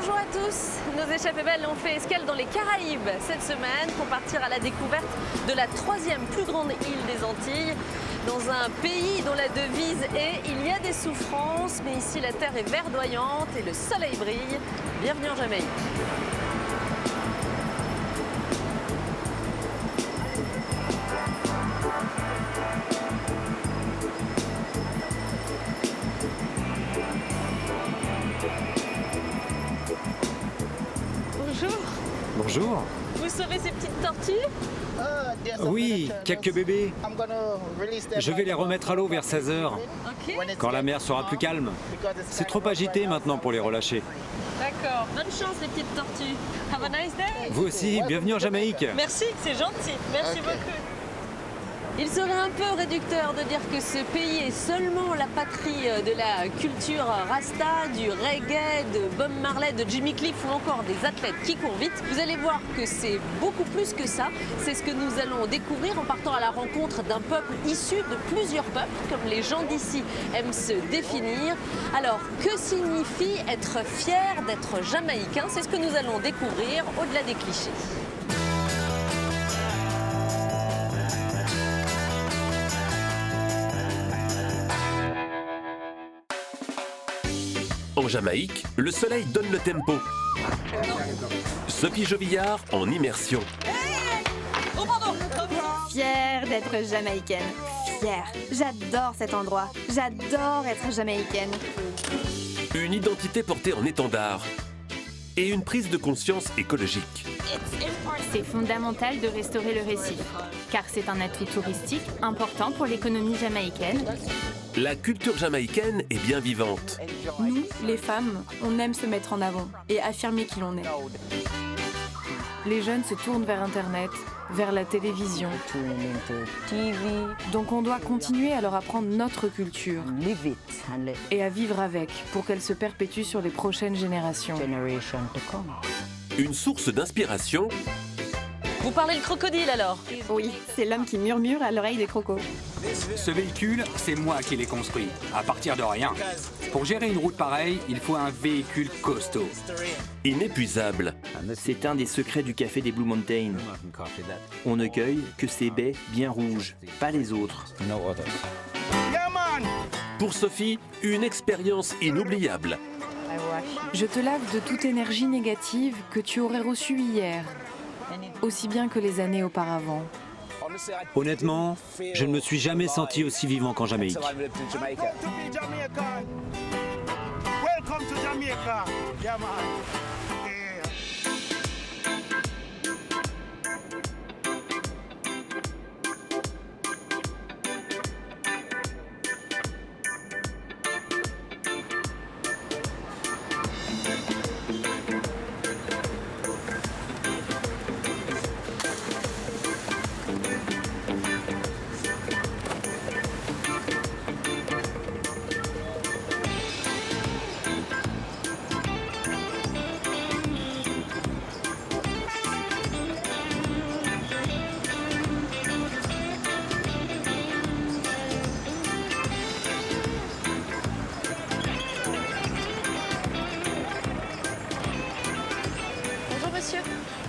Bonjour à tous. Nos échappées belles ont fait escale dans les Caraïbes cette semaine pour partir à la découverte de la troisième plus grande île des Antilles, dans un pays dont la devise est « Il y a des souffrances, mais ici la terre est verdoyante et le soleil brille ». Bienvenue en Jamaïque. Bonjour. Bonjour. Vous sauvez ces petites tortues? Oui, quelques bébés. Je vais les remettre à l'eau vers 16h, Ok. quand la mer sera plus calme. C'est trop agité maintenant pour les relâcher. D'accord. Bonne chance les petites tortues. Have a nice day. Vous aussi, bienvenue en Jamaïque. Merci, c'est gentil. Merci beaucoup. Il serait un peu réducteur de dire que ce pays est seulement la patrie de la culture rasta, du reggae, de Bob Marley, de Jimmy Cliff ou encore des athlètes qui courent vite. Vous allez voir que c'est beaucoup plus que ça. C'est ce que nous allons découvrir en partant à la rencontre d'un peuple issu de plusieurs peuples, comme les gens d'ici aiment se définir. Alors, que signifie être fier d'être jamaïcain? C'est ce que nous allons découvrir au-delà des clichés. En Jamaïque, le soleil donne le tempo. Sophie Jovillard en immersion. Oh pardon. Fière d'être jamaïcaine. Fière. J'adore cet endroit. J'adore être jamaïcaine. Une identité portée en étendard. Et une prise de conscience écologique. C'est fondamental de restaurer le récif, car c'est un atout touristique important pour l'économie jamaïcaine. La culture jamaïcaine est bien vivante. Nous, les femmes, on aime se mettre en avant et affirmer qui l'on est. Les jeunes se tournent vers Internet, vers la télévision. Donc on doit continuer à leur apprendre notre culture et à vivre avec pour qu'elle se perpétue sur les prochaines générations. Une source d'inspiration. Vous parlez le crocodile alors? Oui, c'est l'homme qui murmure à l'oreille des crocos. Ce véhicule, c'est moi qui l'ai construit, à partir de rien. Pour gérer une route pareille, il faut un véhicule costaud. Inépuisable. C'est un des secrets du café des Blue Mountains. On ne cueille que ces baies bien rouges, pas les autres. Pour Sophie, une expérience inoubliable. Je te lave de toute énergie négative que tu aurais reçue hier, aussi bien que les années auparavant. Honnêtement, je ne me suis jamais senti aussi vivant qu'en Jamaïque.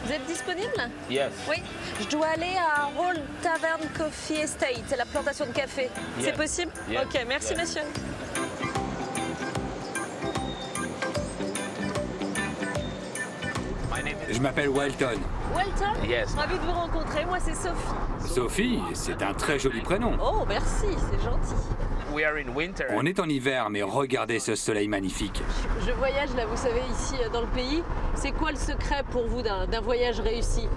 Vous êtes disponible? Yes. Oui. Je dois aller à Roll Tavern Coffee Estate, c'est la plantation de café. C'est possible? Yeah. Ok, merci Yeah. monsieur. Je m'appelle Walton. Welton? Yes. Ravi de vous rencontrer, moi c'est Sophie. Sophie, c'est un très joli prénom. Oh, merci, c'est gentil. We are in winter. On est en hiver, mais regardez ce soleil magnifique. Je voyage là, vous savez, ici dans le pays. C'est quoi le secret pour vous d'un voyage réussi?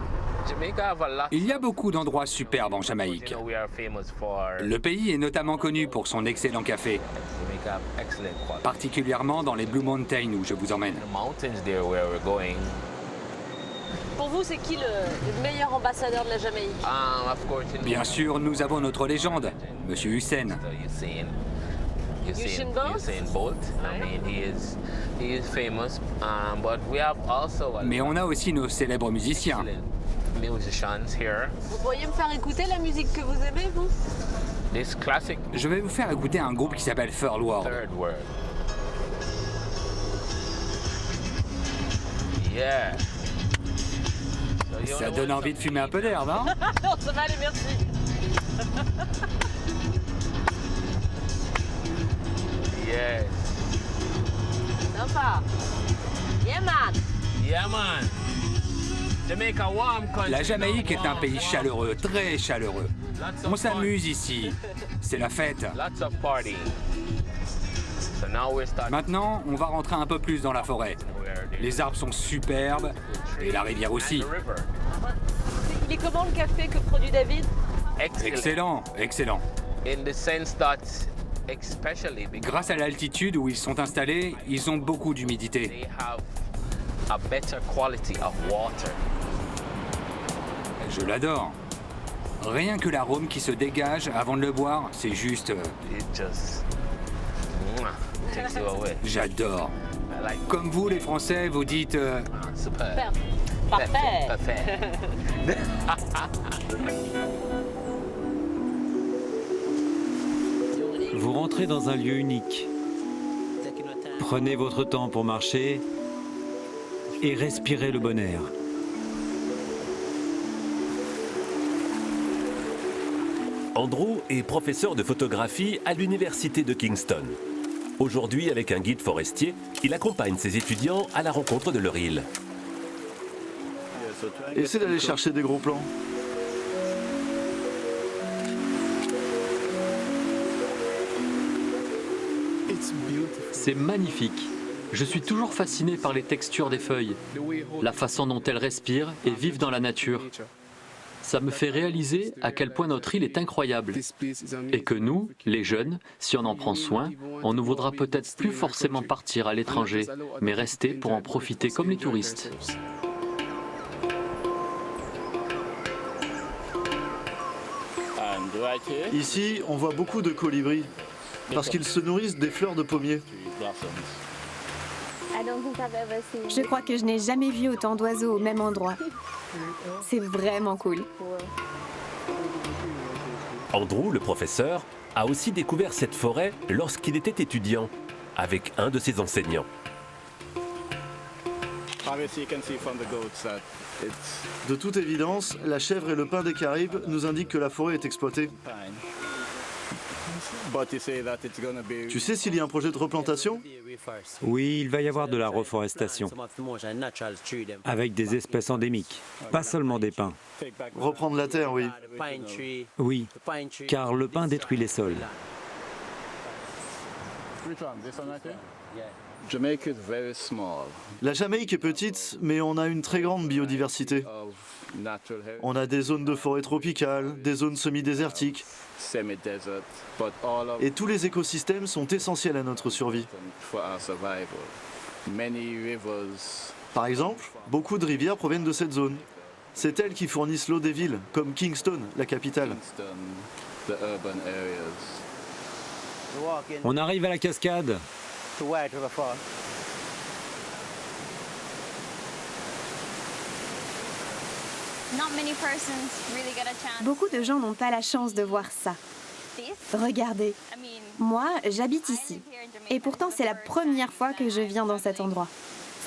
Jamaica have a lot. Il y a beaucoup d'endroits superbes en Jamaïque. We are famous for Le pays est notamment connu pour son excellent café, Jamaica have excellent quality. particulièrement dans les Blue Mountains où je vous emmène. The mountains there where we're going. Pour vous, c'est qui le meilleur ambassadeur de la Jamaïque? Of course, Bien sûr, nous avons notre légende, Monsieur Hussein. Usain Bolt? Usain Bolt. I mean, he is famous. But we have also Mais on a aussi nos célèbres musiciens. musicians here. Vous pourriez me faire écouter la musique que vous aimez, vous? This classic Je vais vous faire écouter un groupe qui s'appelle Third World. third world. Yeah. Ça donne envie de fumer un peu d'herbe, hein? Non, ça va aller, merci. Yes. Sympa. Yeah, man. Yeah, man. Jamaica warm country. La Jamaïque est un pays chaleureux, très chaleureux. On s'amuse ici. C'est la fête. Lots of party. So now we're starting. Maintenant, on va rentrer un peu plus dans la forêt. Les arbres sont superbes et la rivière aussi. The river. Il est comment le café que produit David? Excellent, excellent. In the sense that, especially because Grâce à l'altitude où ils sont installés, ils ont beaucoup d'humidité. they have a better quality of water. Je l'adore. Rien que l'arôme qui se dégage avant de le boire, c'est juste... It just takes you away. J'adore. I like Comme vous, les Français, vous dites... super. Parfait. Parfait. Vous rentrez dans un lieu unique. Prenez votre temps pour marcher et respirez le bon air. Andrew est professeur de photographie à l'université de Kingston. Aujourd'hui, avec un guide forestier, il accompagne ses étudiants à la rencontre de leur île. Essaie d'aller chercher des gros plans. C'est magnifique. Je suis toujours fasciné par les textures des feuilles, la façon dont elles respirent et vivent dans la nature. Ça me fait réaliser à quel point notre île est incroyable et que nous, les jeunes, si on en prend soin, on ne voudra peut-être plus forcément partir à l'étranger, mais rester pour en profiter comme les touristes. Ici, on voit beaucoup de colibris, parce qu'ils se nourrissent des fleurs de pommier. Je crois que je n'ai jamais vu autant d'oiseaux au même endroit. C'est vraiment cool. Andrew, le professeur, a aussi découvert cette forêt lorsqu'il était étudiant, avec un de ses enseignants. De toute évidence, la chèvre et le pin des Caraïbes nous indiquent que la forêt est exploitée. Tu sais s'il y a un projet de replantation? Oui, il va y avoir de la reforestation, avec des espèces endémiques, pas seulement des pins. Reprendre la terre, oui. Oui, car le pin détruit les sols. La Jamaïque est petite, mais on a une très grande biodiversité. On a des zones de forêt tropicales, des zones semi-désertiques. Et tous les écosystèmes sont essentiels à notre survie. Par exemple, beaucoup de rivières proviennent de cette zone. C'est elles qui fournissent l'eau des villes, comme Kingston, la capitale. On arrive à la cascade. Beaucoup de gens n'ont pas la chance de voir ça. Regardez, moi, j'habite ici. Et pourtant, c'est la première fois que je viens dans cet endroit.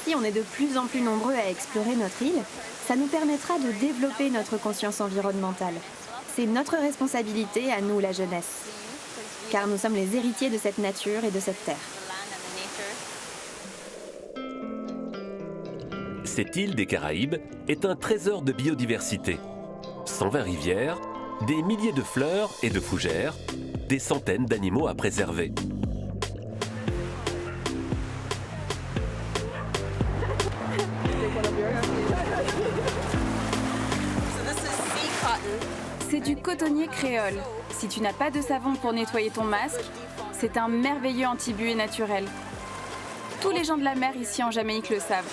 Si on est de plus en plus nombreux à explorer notre île, ça nous permettra de développer notre conscience environnementale. C'est notre responsabilité à nous, la jeunesse. Car nous sommes les héritiers de cette nature et de cette terre. Cette île des Caraïbes est un trésor de biodiversité. 120 rivières, des milliers de fleurs et de fougères, des centaines d'animaux à préserver. C'est du cotonnier créole. Si tu n'as pas de savon pour nettoyer ton masque, c'est un merveilleux antibuée naturel. Tous les gens de la mer ici en Jamaïque le savent.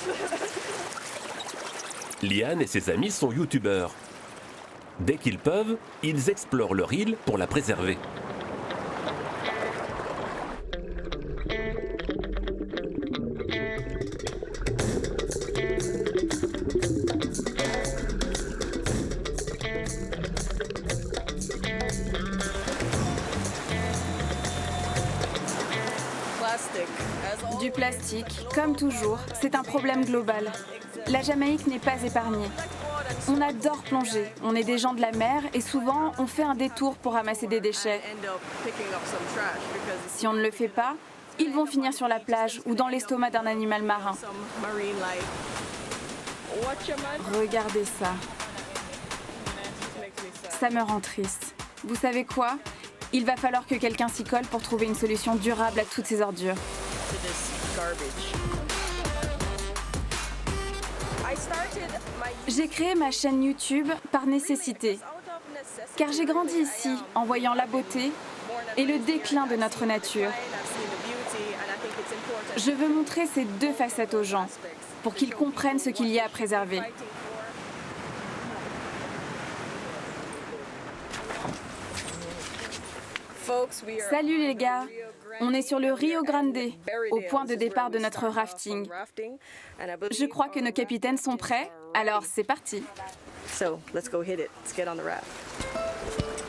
Liane et ses amis sont youtubeurs. Dès qu'ils peuvent, ils explorent leur île pour la préserver. Du plastique, comme toujours, c'est un problème global. La Jamaïque n'est pas épargnée. On adore plonger, on est des gens de la mer et souvent on fait un détour pour ramasser des déchets. Si on ne le fait pas, ils vont finir sur la plage ou dans l'estomac d'un animal marin. Regardez ça. Ça me rend triste. Vous savez quoi? Il va falloir que quelqu'un s'y colle pour trouver une solution durable à toutes ces ordures. J'ai créé ma chaîne YouTube par nécessité, car j'ai grandi ici en voyant la beauté et le déclin de notre nature. Je veux montrer ces deux facettes aux gens, pour qu'ils comprennent ce qu'il y a à préserver. Salut les gars, on est sur le Rio Grande, au point de départ de notre rafting. Je crois que nos capitaines sont prêts, alors c'est parti.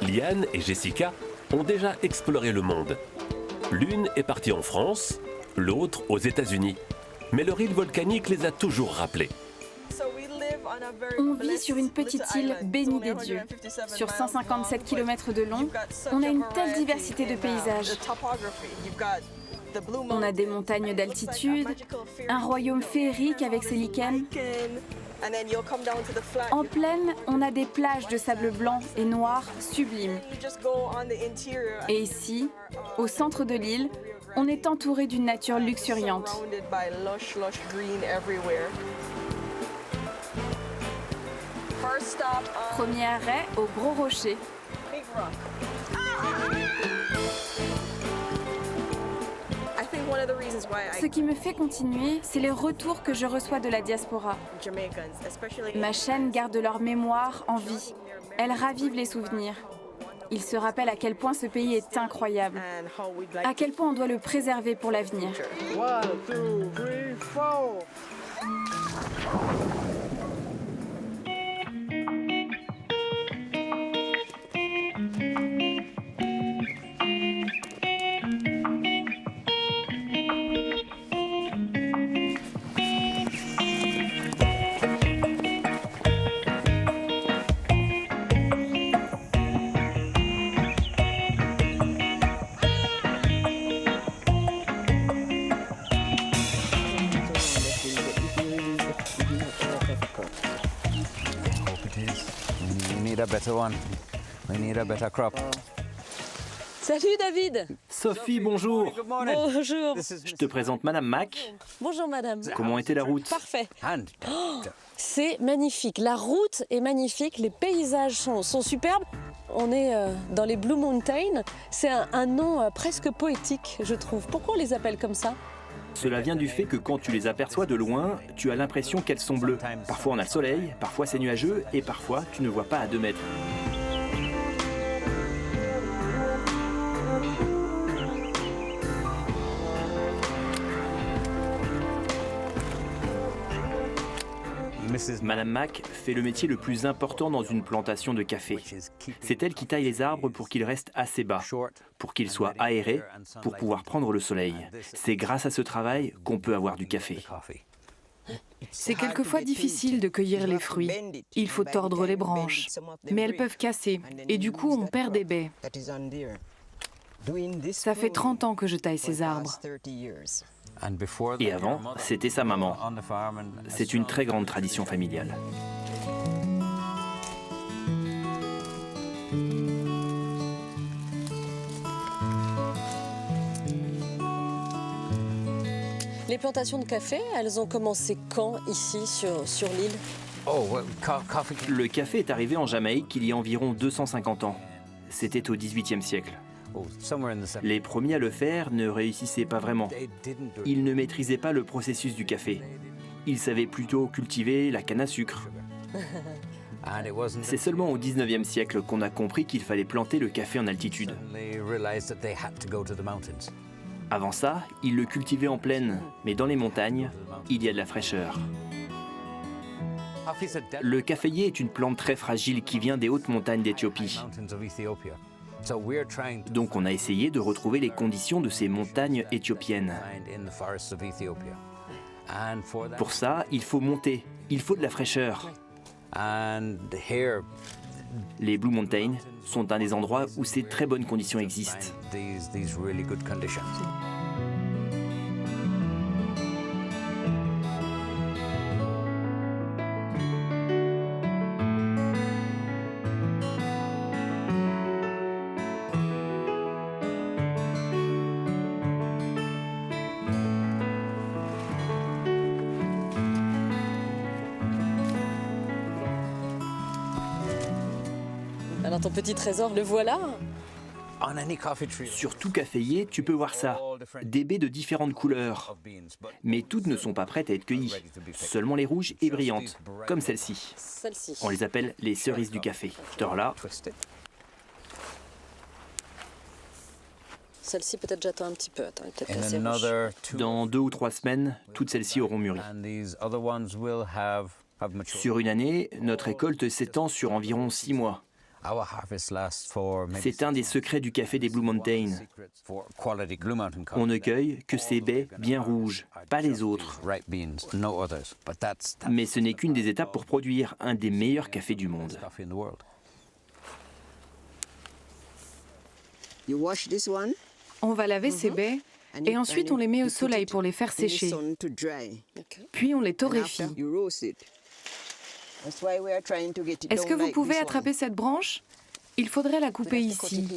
Liane et Jessica ont déjà exploré le monde. L'une est partie en France, l'autre aux États-Unis. Mais leur île volcanique les a toujours rappelés. On vit sur une petite île bénie des dieux. Sur 157 km de long, on a une telle diversité de paysages. On a des montagnes d'altitude, un royaume féerique avec ses lichens. En plaine, on a des plages de sable blanc et noir sublimes. Et ici, au centre de l'île, on est entouré d'une nature luxuriante. Premier arrêt au Gros Rocher. Ce qui me fait continuer, c'est les retours que je reçois de la diaspora. Ma chaîne garde leur mémoire en vie. Elle ravive les souvenirs. Ils se rappellent à quel point ce pays est incroyable, à quel point on doit le préserver pour l'avenir. Salut David. Sophie, bonjour. Bonjour. Je te présente Madame Mac. Bonjour madame. Comment était la route? Parfait. Oh, c'est magnifique. La route est magnifique, les paysages sont superbes. On est dans les Blue Mountains. C'est un nom presque poétique, je trouve. Pourquoi on les appelle comme ça? Cela vient du fait que quand tu les aperçois de loin, tu as l'impression qu'elles sont bleues. Parfois on a le soleil, parfois c'est nuageux et parfois tu ne vois pas à 2 mètres. Madame Mac fait le métier le plus important dans une plantation de café. C'est elle qui taille les arbres pour qu'ils restent assez bas, pour qu'ils soient aérés, pour pouvoir prendre le soleil. C'est grâce à ce travail qu'on peut avoir du café. C'est quelquefois difficile de cueillir les fruits. Il faut tordre les branches, mais elles peuvent casser, et du coup on perd des baies. Ça fait 30 ans que je taille ces arbres. Et avant, c'était sa maman. C'est une très grande tradition familiale. Les plantations de café, elles ont commencé quand ici sur l'île? Le café est arrivé en Jamaïque il y a environ 250 ans. C'était au XVIIIe siècle. Les premiers à le faire ne réussissaient pas vraiment. Ils ne maîtrisaient pas le processus du café. Ils savaient plutôt cultiver la canne à sucre. C'est seulement au XIXe siècle qu'on a compris qu'il fallait planter le café en altitude. Avant ça, ils le cultivaient en plaine, mais dans les montagnes, il y a de la fraîcheur. Le caféier est une plante très fragile qui vient des hautes montagnes d'Éthiopie. Donc on a essayé de retrouver les conditions de ces montagnes éthiopiennes. Pour ça, il faut monter, il faut de la fraîcheur. Les Blue Mountains sont un des endroits où ces très bonnes conditions existent. Alors ton petit trésor, le voilà. Sur tout caféier, tu peux voir ça. Des baies de différentes couleurs. Mais toutes ne sont pas prêtes à être cueillies. Seulement les rouges et brillantes, comme celle-ci. On les appelle les cerises du café. Là. Celle-ci peut-être j'attends un petit peu. Attends, peut-être assez rouge. Dans 2 ou 3 semaines, toutes celles-ci auront mûri. Sur une année, notre récolte s'étend sur environ 6 mois. C'est un des secrets du café des Blue Mountains. On ne cueille que ces baies bien rouges, pas les autres. Mais ce n'est qu'une des étapes pour produire un des meilleurs cafés du monde. On va laver ces baies et ensuite on les met au soleil pour les faire sécher. Puis on les torréfie. Est-ce que vous pouvez attraper cette branche? Il faudrait la couper ici.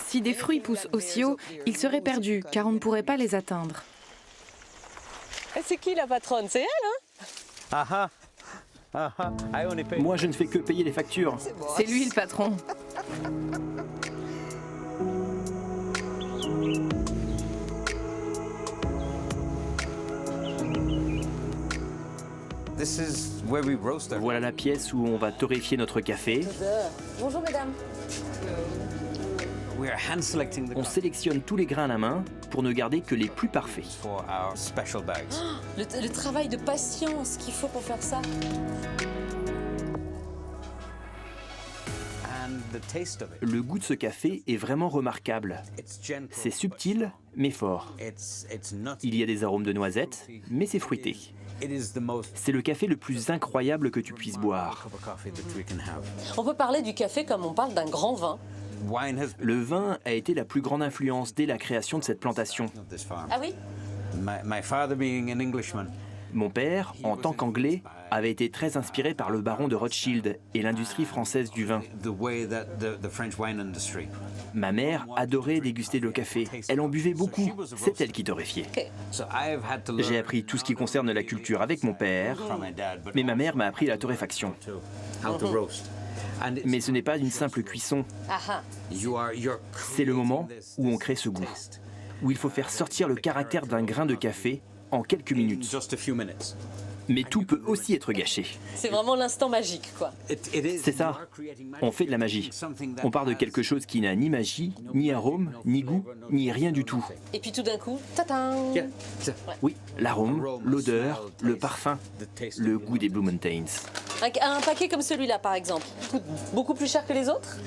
Si des fruits poussent aussi haut, ils seraient perdus car on ne pourrait pas les atteindre. C'est qui la patronne? C'est elle, hein? Moi, je ne fais que payer les factures. C'est lui le patron. Voilà la pièce où on va torréfier notre café. Bonjour mesdames. On sélectionne tous les grains à la main pour ne garder que les plus parfaits. Le travail de patience qu'il faut pour faire ça. Le goût de ce café est vraiment remarquable. C'est subtil, mais fort. Il y a des arômes de noisettes, mais c'est fruité. C'est le café le plus incroyable que tu puisses boire. On peut parler du café comme on parle d'un grand vin. Le vin a été la plus grande influence dès la création de cette plantation. Ah oui? Mon père, en tant qu'Anglais, avait été très inspiré par le baron de Rothschild et l'industrie française du vin. Ma mère adorait déguster le café. Elle en buvait beaucoup. C'est elle qui torréfiait. J'ai appris tout ce qui concerne la culture avec mon père, mais ma mère m'a appris la torréfaction. Mais ce n'est pas une simple cuisson. C'est le moment où on crée ce goût, où il faut faire sortir le caractère d'un grain de café en quelques minutes. Mais tout peut aussi être gâché. C'est vraiment l'instant magique, quoi. C'est ça. On fait de la magie. On part de quelque chose qui n'a ni magie, ni arôme, ni goût, ni rien du tout. Et puis tout d'un coup, tatin! Oui, l'arôme, l'odeur, le parfum, le goût des Blue Mountains. Un paquet comme celui-là, par exemple, coûte beaucoup plus cher que les autres?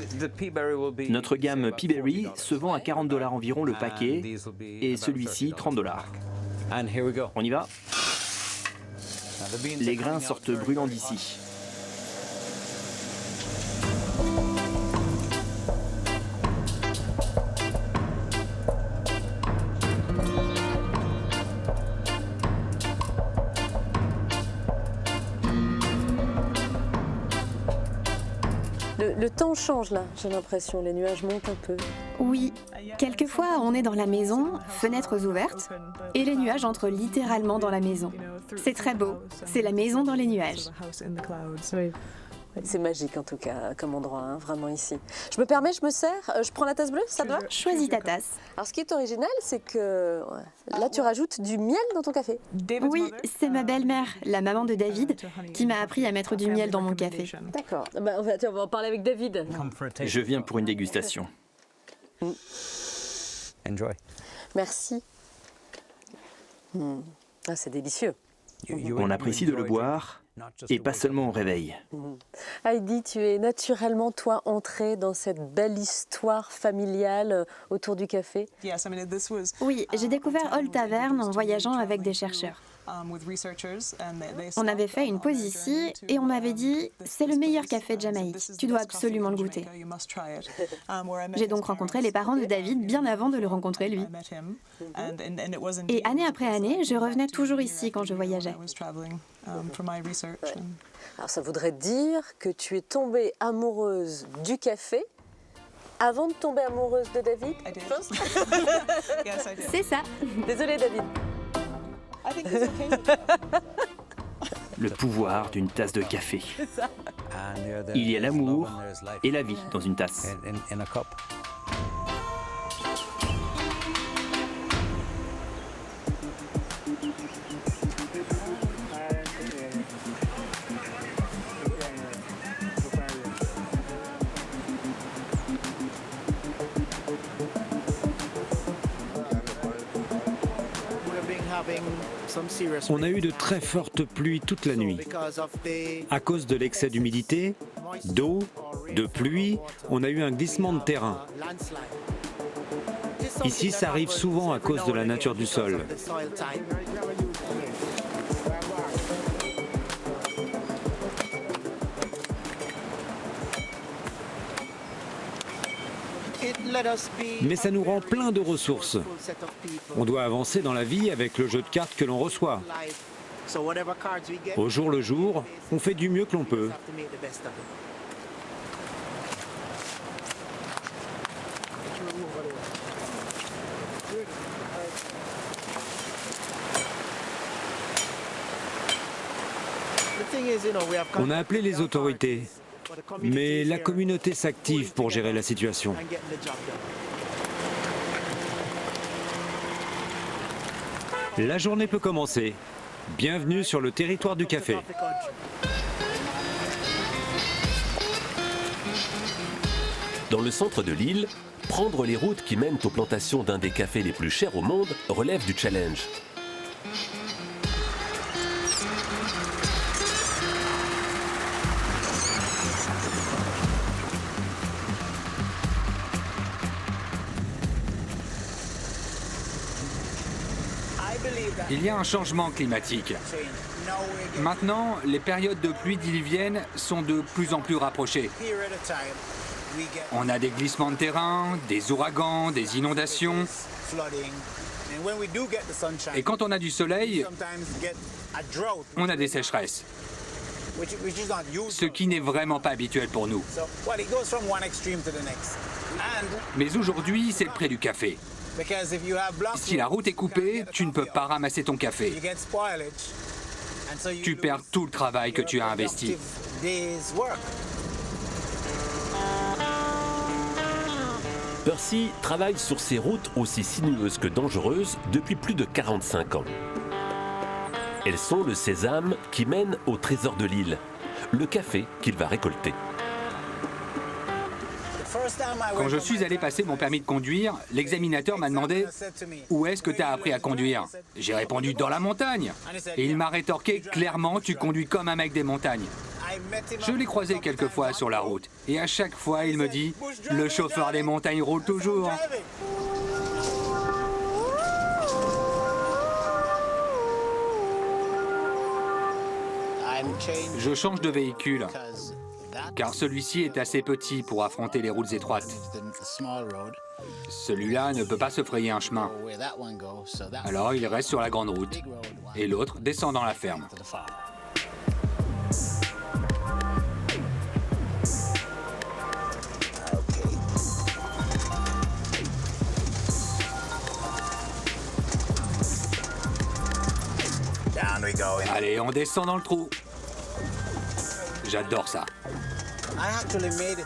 Notre gamme Peaberry se vend à $40 environ le paquet, et celui-ci $30. On y va? Les grains sortent brûlants d'ici. Le temps change là, j'ai l'impression, les nuages montent un peu. Oui, quelquefois on est dans la maison, fenêtres ouvertes, et les nuages entrent littéralement dans la maison. C'est très beau, c'est la maison dans les nuages. C'est magique en tout cas comme endroit, hein, vraiment ici. Je me permets, je me sers, je prends la tasse bleue, ça te va? Choisis ta tasse. Alors ce qui est original, c'est que là tu rajoutes du miel dans ton café. Oui, c'est ma belle-mère, la maman de David, qui m'a appris à mettre du miel dans mon café. D'accord, bah, on va en parler avec David. Je viens pour une dégustation. Enjoy. Merci. Ah, c'est délicieux. On apprécie de le boire et pas seulement au réveil. Heidi, tu es naturellement, toi, entrée dans cette belle histoire familiale autour du café. Oui, j'ai découvert Old Tavern en voyageant avec des chercheurs. On avait fait une pause ici et on m'avait dit « c'est le meilleur café de Jamaïque, tu dois absolument le goûter ». J'ai donc rencontré les parents de David bien avant de le rencontrer lui. Et année après année, je revenais toujours ici quand je voyageais. Alors ça voudrait dire que tu es tombée amoureuse du café avant de tomber amoureuse de David. C'est ça. Désolée David. Le pouvoir d'une tasse de café. Il y a l'amour et la vie dans une tasse. On a eu de très fortes pluies toute la nuit. À cause de l'excès d'humidité, d'eau, de pluie, on a eu un glissement de terrain. Ici, ça arrive souvent à cause de la nature du sol. Mais ça nous rend plein de ressources. On doit avancer dans la vie avec le jeu de cartes que l'on reçoit. Au jour le jour, on fait du mieux que l'on peut. On a appelé les autorités. Mais la communauté s'active pour gérer la situation. La journée peut commencer. Bienvenue sur le territoire du café. Dans le centre de l'île, prendre les routes qui mènent aux plantations d'un des cafés les plus chers au monde relève du challenge. Il y a un changement climatique. Maintenant, les périodes de pluie diluvienne sont de plus en plus rapprochées. On a des glissements de terrain, des ouragans, des inondations. Et quand on a du soleil, on a des sécheresses. Ce qui n'est vraiment pas habituel pour nous. Mais aujourd'hui, c'est le prix du café. Si la route est coupée, tu ne peux pas ramasser ton café. Tu perds tout le travail que tu as investi. Percy travaille sur ces routes aussi sinueuses que dangereuses depuis plus de 45 ans. Elles sont le sésame qui mène au trésor de l'île, le café qu'il va récolter. Quand je suis allé passer mon permis de conduire, l'examinateur m'a demandé « Où est-ce que tu as appris à conduire ?» J'ai répondu « Dans la montagne ». Et il m'a rétorqué « Clairement, tu conduis comme un mec des montagnes ». Je l'ai croisé quelques fois sur la route. Et à chaque fois, il me dit « Le chauffeur des montagnes roule toujours ». Je change de véhicule, car celui-ci est assez petit pour affronter les routes étroites. Celui-là ne peut pas se frayer un chemin. Alors il reste sur la grande route, et l'autre descend dans la ferme. Allez, on descend dans le trou. J'adore ça.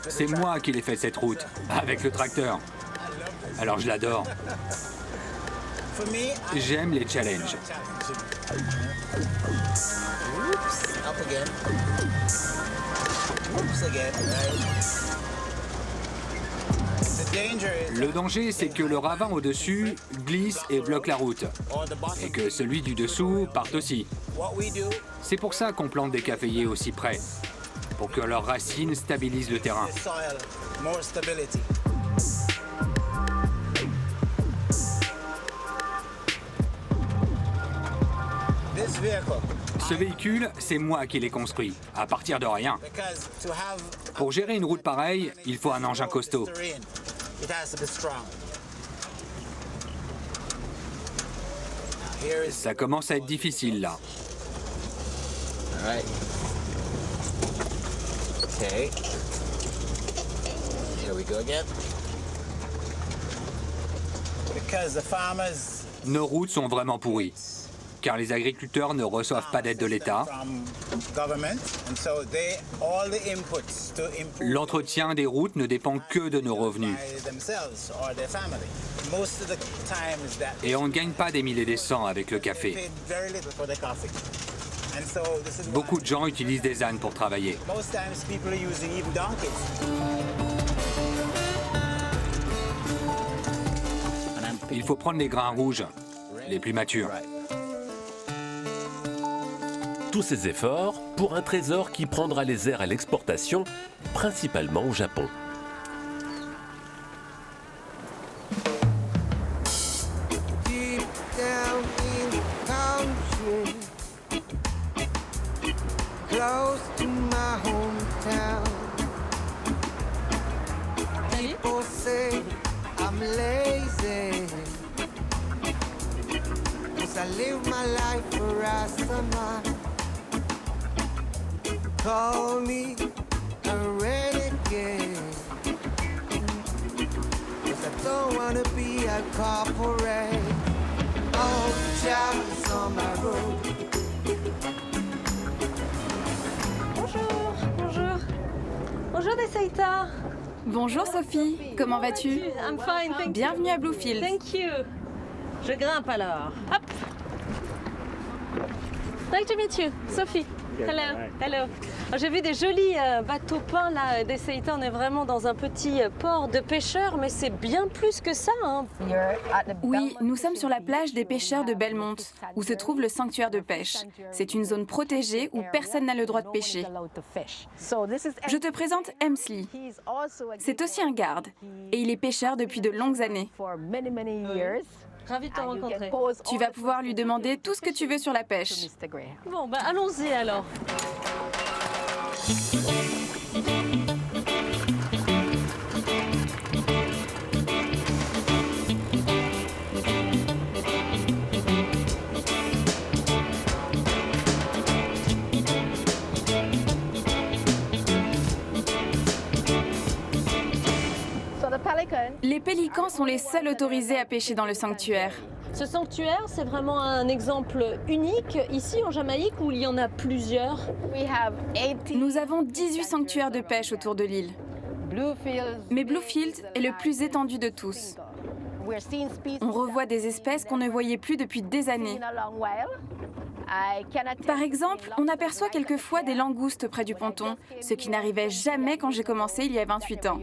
C'est moi qui l'ai fait cette route, avec le tracteur. Alors je l'adore. J'aime les challenges. Le danger, c'est que le ravin au-dessus glisse et bloque la route, et que celui du dessous parte aussi. C'est pour ça qu'on plante des caféiers aussi près, pour que leurs racines stabilisent le terrain. Ce véhicule, c'est moi qui l'ai construit, à partir de rien. Pour gérer une route pareille, il faut un engin costaud. Ça commence à être difficile là. Okay. Here we go again. Nos routes sont vraiment pourries, car les agriculteurs ne reçoivent pas d'aide de l'État. L'entretien des routes ne dépend que de nos revenus. Et on ne gagne pas des mille et des cents avec le café. Beaucoup de gens utilisent des ânes pour travailler. Il faut prendre les grains rouges, les plus matures. Tous ces efforts pour un trésor qui prendra les airs à l'exportation, principalement au Japon. Call me a renegade, 'cause I don't wanna be a corporate. All the jobs on my road. Bonjour, bonjour. Bonjour Desaita. Bonjour Sophie, comment vas-tu? I'm fine, thank you. Bienvenue à Bluefield. Thank you. Je grimpe alors. Hop. Nice to meet you, Sophie. Hello, hello. J'ai vu des jolis bateaux peints là d'Essaïta. On est vraiment dans un petit port de pêcheurs, mais c'est bien plus que ça. Hein. Oui, nous sommes sur la plage des pêcheurs de Belmont, où se trouve le sanctuaire de pêche. C'est une zone protégée où personne n'a le droit de pêcher. Je te présente Emsley. C'est aussi un garde, et il est pêcheur depuis de longues années. Ravi de te rencontrer. Tu vas pouvoir lui demander tout ce que tu veux sur la pêche. Bon, bah allons-y alors. Les pélicans sont les seuls autorisés à pêcher dans le sanctuaire. Ce sanctuaire, c'est vraiment un exemple unique ici en Jamaïque où il y en a plusieurs. Nous avons 18 sanctuaires de pêche autour de l'île. Mais Bluefield est le plus étendu de tous. On revoit des espèces qu'on ne voyait plus depuis des années. Par exemple, on aperçoit quelquefois des langoustes près du ponton, ce qui n'arrivait jamais quand j'ai commencé il y a 28 ans.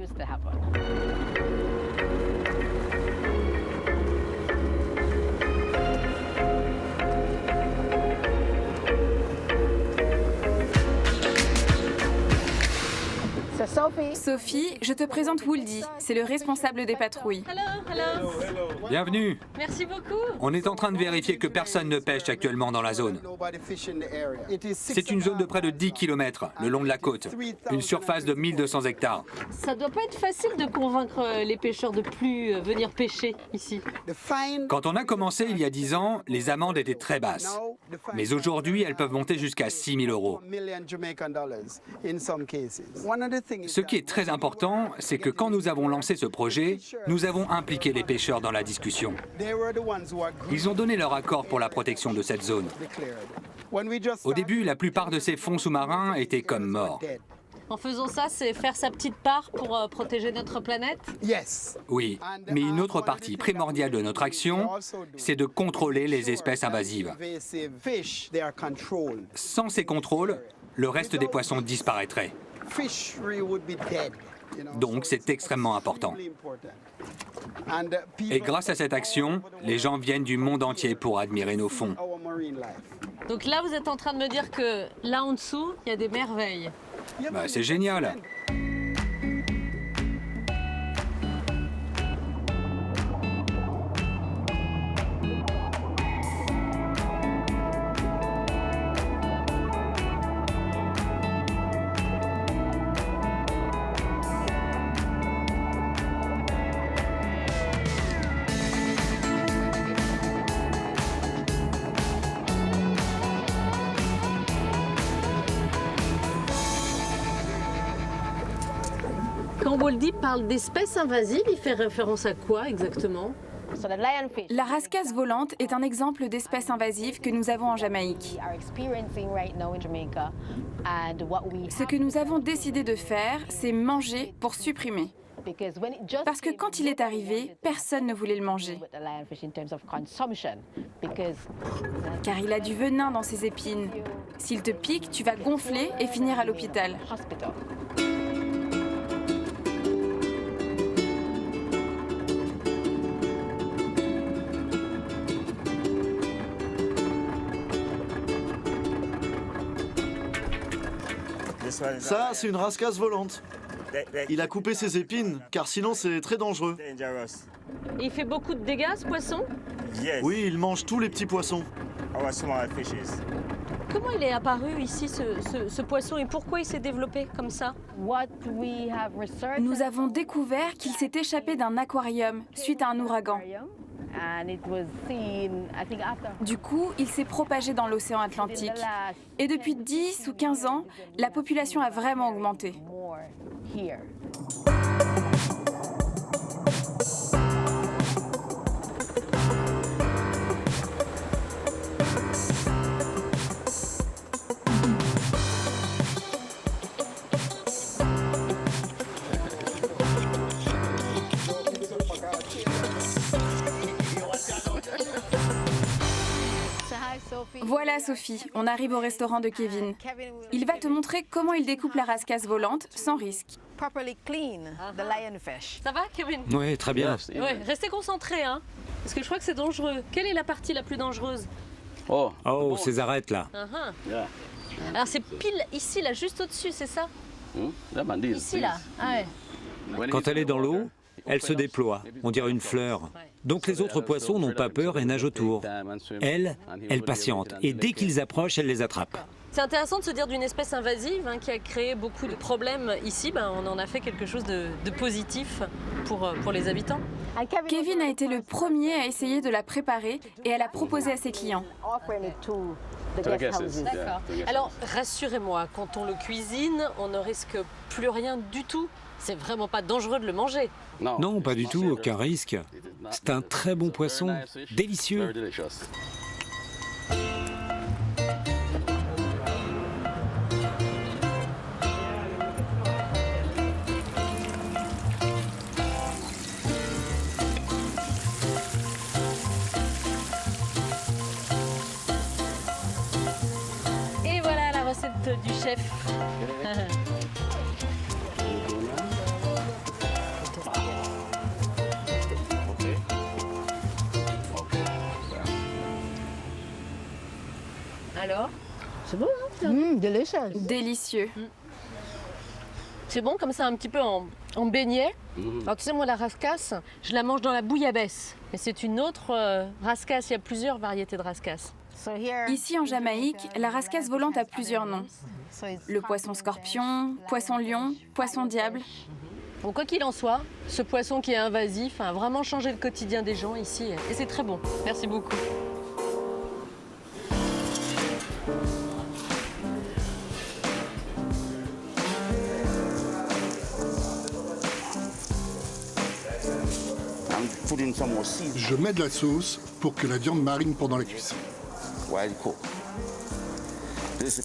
Sophie, je te présente Wooldy. C'est le responsable des patrouilles. Hello. Bienvenue. Merci beaucoup. On est en train de vérifier que personne ne pêche actuellement dans la zone. C'est une zone de près de 10 km le long de la côte, une surface de 1200 hectares. Ça doit pas être facile de convaincre les pêcheurs de plus venir pêcher ici. Quand on a commencé il y a 10 ans, les amendes étaient très basses. Mais aujourd'hui, elles peuvent monter jusqu'à 6 000 €. Ce qui est très important, c'est que quand nous avons lancé ce projet, nous avons impliqué les pêcheurs dans la discussion. Ils ont donné leur accord pour la protection de cette zone. Au début, la plupart de ces fonds sous-marins étaient comme morts. En faisant ça, c'est faire sa petite part pour protéger notre planète? Oui, mais une autre partie primordiale de notre action, c'est de contrôler les espèces invasives. Sans ces contrôles, le reste des poissons disparaîtrait. Donc c'est extrêmement important. Et grâce à cette action, les gens viennent du monde entier pour admirer nos fonds. Donc là, vous êtes en train de me dire que là en dessous, il y a des merveilles. Bah, c'est génial. Quand Boldy parle d'espèces invasives, il fait référence à quoi exactement? La rascasse volante est un exemple d'espèce invasive que nous avons en Jamaïque. Ce que nous avons décidé de faire, c'est manger pour supprimer. Parce que quand il est arrivé, personne ne voulait le manger. Car il a du venin dans ses épines. S'il te pique, tu vas gonfler et finir à l'hôpital. Ça, c'est une rascasse volante. Il a coupé ses épines, car sinon c'est très dangereux. Et il fait beaucoup de dégâts, ce poisson? Oui, il mange tous les petits poissons. Comment il est apparu ici, ce poisson, et pourquoi il s'est développé comme ça? Nous avons découvert qu'il s'est échappé d'un aquarium suite à un ouragan. Du coup, il s'est propagé dans l'océan Atlantique. Et depuis 10 ou 15 ans, la population a vraiment augmenté. Voilà Sophie, on arrive au restaurant de Kevin. Il va te montrer comment il découpe la rascasse volante sans risque. Ça va, Kevin? Oui, très bien. Ouais, restez concentrés, hein, parce que je crois que c'est dangereux. Quelle est la partie la plus dangereuse? Oh, ces arêtes là. Alors c'est pile ici, là, juste au-dessus, c'est ça? Ici, là. Ah ouais. Quand elle est dans l'eau, elle se déploie, on dirait une fleur. Donc les autres poissons n'ont pas peur et nagent autour. Elle patiente, et dès qu'ils approchent, elle les attrape. C'est intéressant de se dire d'une espèce invasive qui a créé beaucoup de problèmes ici, on en a fait quelque chose de positif pour les habitants. Kevin a été le premier à essayer de la préparer et à la proposer à ses clients. D'accord. Alors rassurez-moi, quand on le cuisine, on ne risque plus rien du tout. C'est vraiment pas dangereux de le manger. Non, pas du tout, aucun risque. C'est un très bon poisson, délicieux. Et voilà la recette du chef. Alors, c'est bon, hein? Délicieux. C'est bon comme ça, un petit peu en beignet. Alors tu sais, moi la rascasse, je la mange dans la bouillabaisse. Mais c'est une autre rascasse, il y a plusieurs variétés de rascasse. Ici en Jamaïque, la rascasse volante a plusieurs noms. Le poisson scorpion, poisson lion, poisson diable. Bon, quoi qu'il en soit, ce poisson qui est invasif a vraiment changé le quotidien des gens ici. Et c'est très bon. Merci beaucoup. Je mets de la sauce pour que la viande marine pendant la cuisson.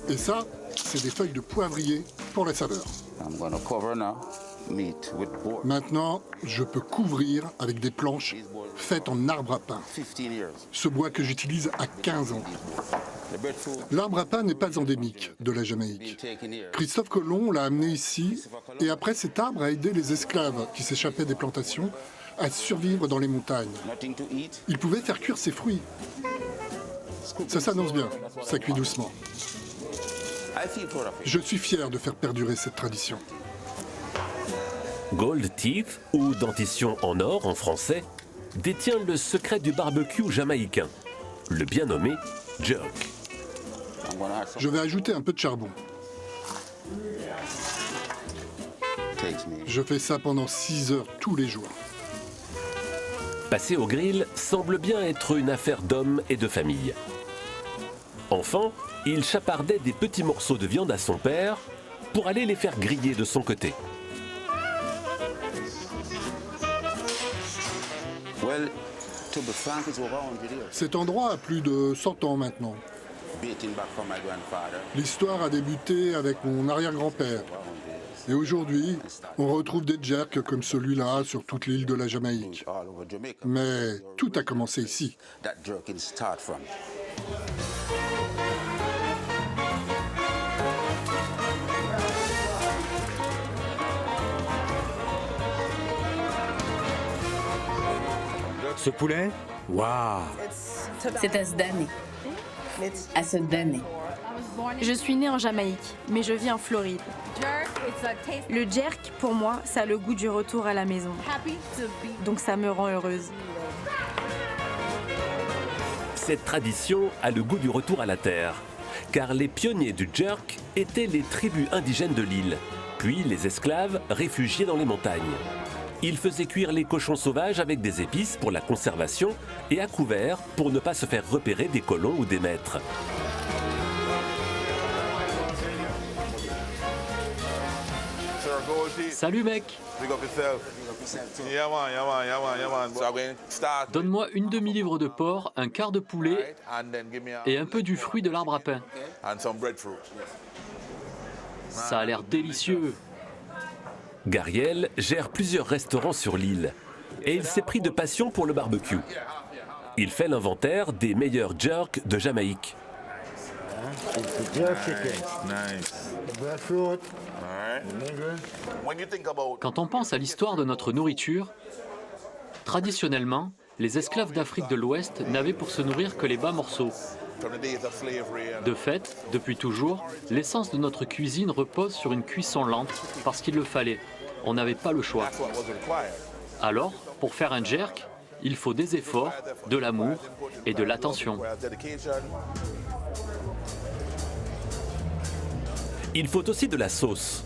Et ça, c'est des feuilles de poivrier pour la saveur. Maintenant, je peux couvrir avec des planches faites en arbre à pain. Ce bois que j'utilise a 15 ans. L'arbre à pain n'est pas endémique de la Jamaïque. Christophe Colomb l'a amené ici Et après, cet arbre a aidé les esclaves qui s'échappaient des plantations à survivre dans les montagnes. Ils pouvaient faire cuire ses fruits. Ça s'annonce bien, ça cuit doucement. Je suis fier de faire perdurer cette tradition. Gold Teeth, ou dentition en or en français, détient le secret du barbecue jamaïcain, le bien nommé jerk. Je vais ajouter un peu de charbon. Je fais ça pendant 6 heures tous les jours. Passer au grill semble bien être une affaire d'hommes et de famille. Enfant, il chapardait des petits morceaux de viande à son père pour aller les faire griller de son côté. Cet endroit a plus de 100 ans maintenant. L'histoire a débuté avec mon arrière-grand-père. Et aujourd'hui, on retrouve des jerks comme celui-là sur toute l'île de la Jamaïque. Mais tout a commencé ici. Ce poulet, waouh! C'est à se damner. À se damner. Je suis née en Jamaïque, mais je vis en Floride. Le jerk, pour moi, ça a le goût du retour à la maison. Donc ça me rend heureuse. Cette tradition a le goût du retour à la terre, car les pionniers du jerk étaient les tribus indigènes de l'île, puis les esclaves réfugiés dans les montagnes. Ils faisaient cuire les cochons sauvages avec des épices pour la conservation et à couvert pour ne pas se faire repérer des colons ou des maîtres. Salut mec! Donne-moi une demi-livre de porc, un quart de poulet et un peu du fruit de l'arbre à pain. Ça a l'air délicieux. Gariel gère plusieurs restaurants sur l'île et il s'est pris de passion pour le barbecue. Il fait l'inventaire des meilleurs jerks de Jamaïque. Quand on pense à l'histoire de notre nourriture, traditionnellement, les esclaves d'Afrique de l'Ouest n'avaient pour se nourrir que les bas morceaux. De fait, depuis toujours, l'essence de notre cuisine repose sur une cuisson lente parce qu'il le fallait. On n'avait pas le choix. Alors, pour faire un jerk, il faut des efforts, de l'amour et de l'attention. Il faut aussi de la sauce.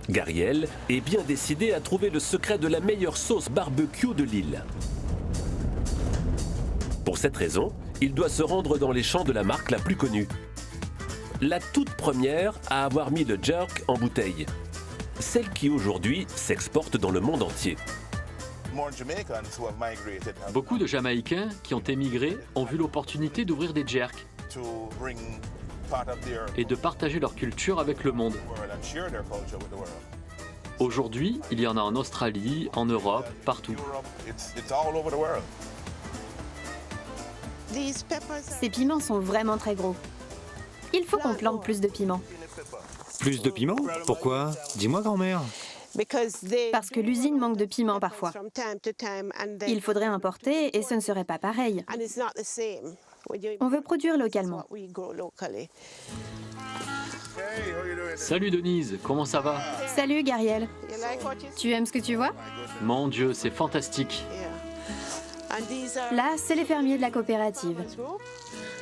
Gariel est bien décidé à trouver le secret de la meilleure sauce barbecue de l'île. Pour cette raison, il doit se rendre dans les champs de la marque la plus connue. La toute première à avoir mis le jerk en bouteille. Celle qui aujourd'hui s'exporte dans le monde entier. Beaucoup de Jamaïcains qui ont émigré ont vu l'opportunité d'ouvrir des jerks et de partager leur culture avec le monde. Aujourd'hui, il y en a en Australie, en Europe, partout. Ces piments sont vraiment très gros. Il faut qu'on plante plus de piments. Plus de piment? Pourquoi? Dis-moi, grand-mère. Parce que l'usine manque de piments parfois. Il faudrait importer et ce ne serait pas pareil. On veut produire localement. Salut Denise, comment ça va? Salut Gariel. Tu aimes ce que tu vois? Mon Dieu, c'est fantastique. Là, c'est les fermiers de la coopérative.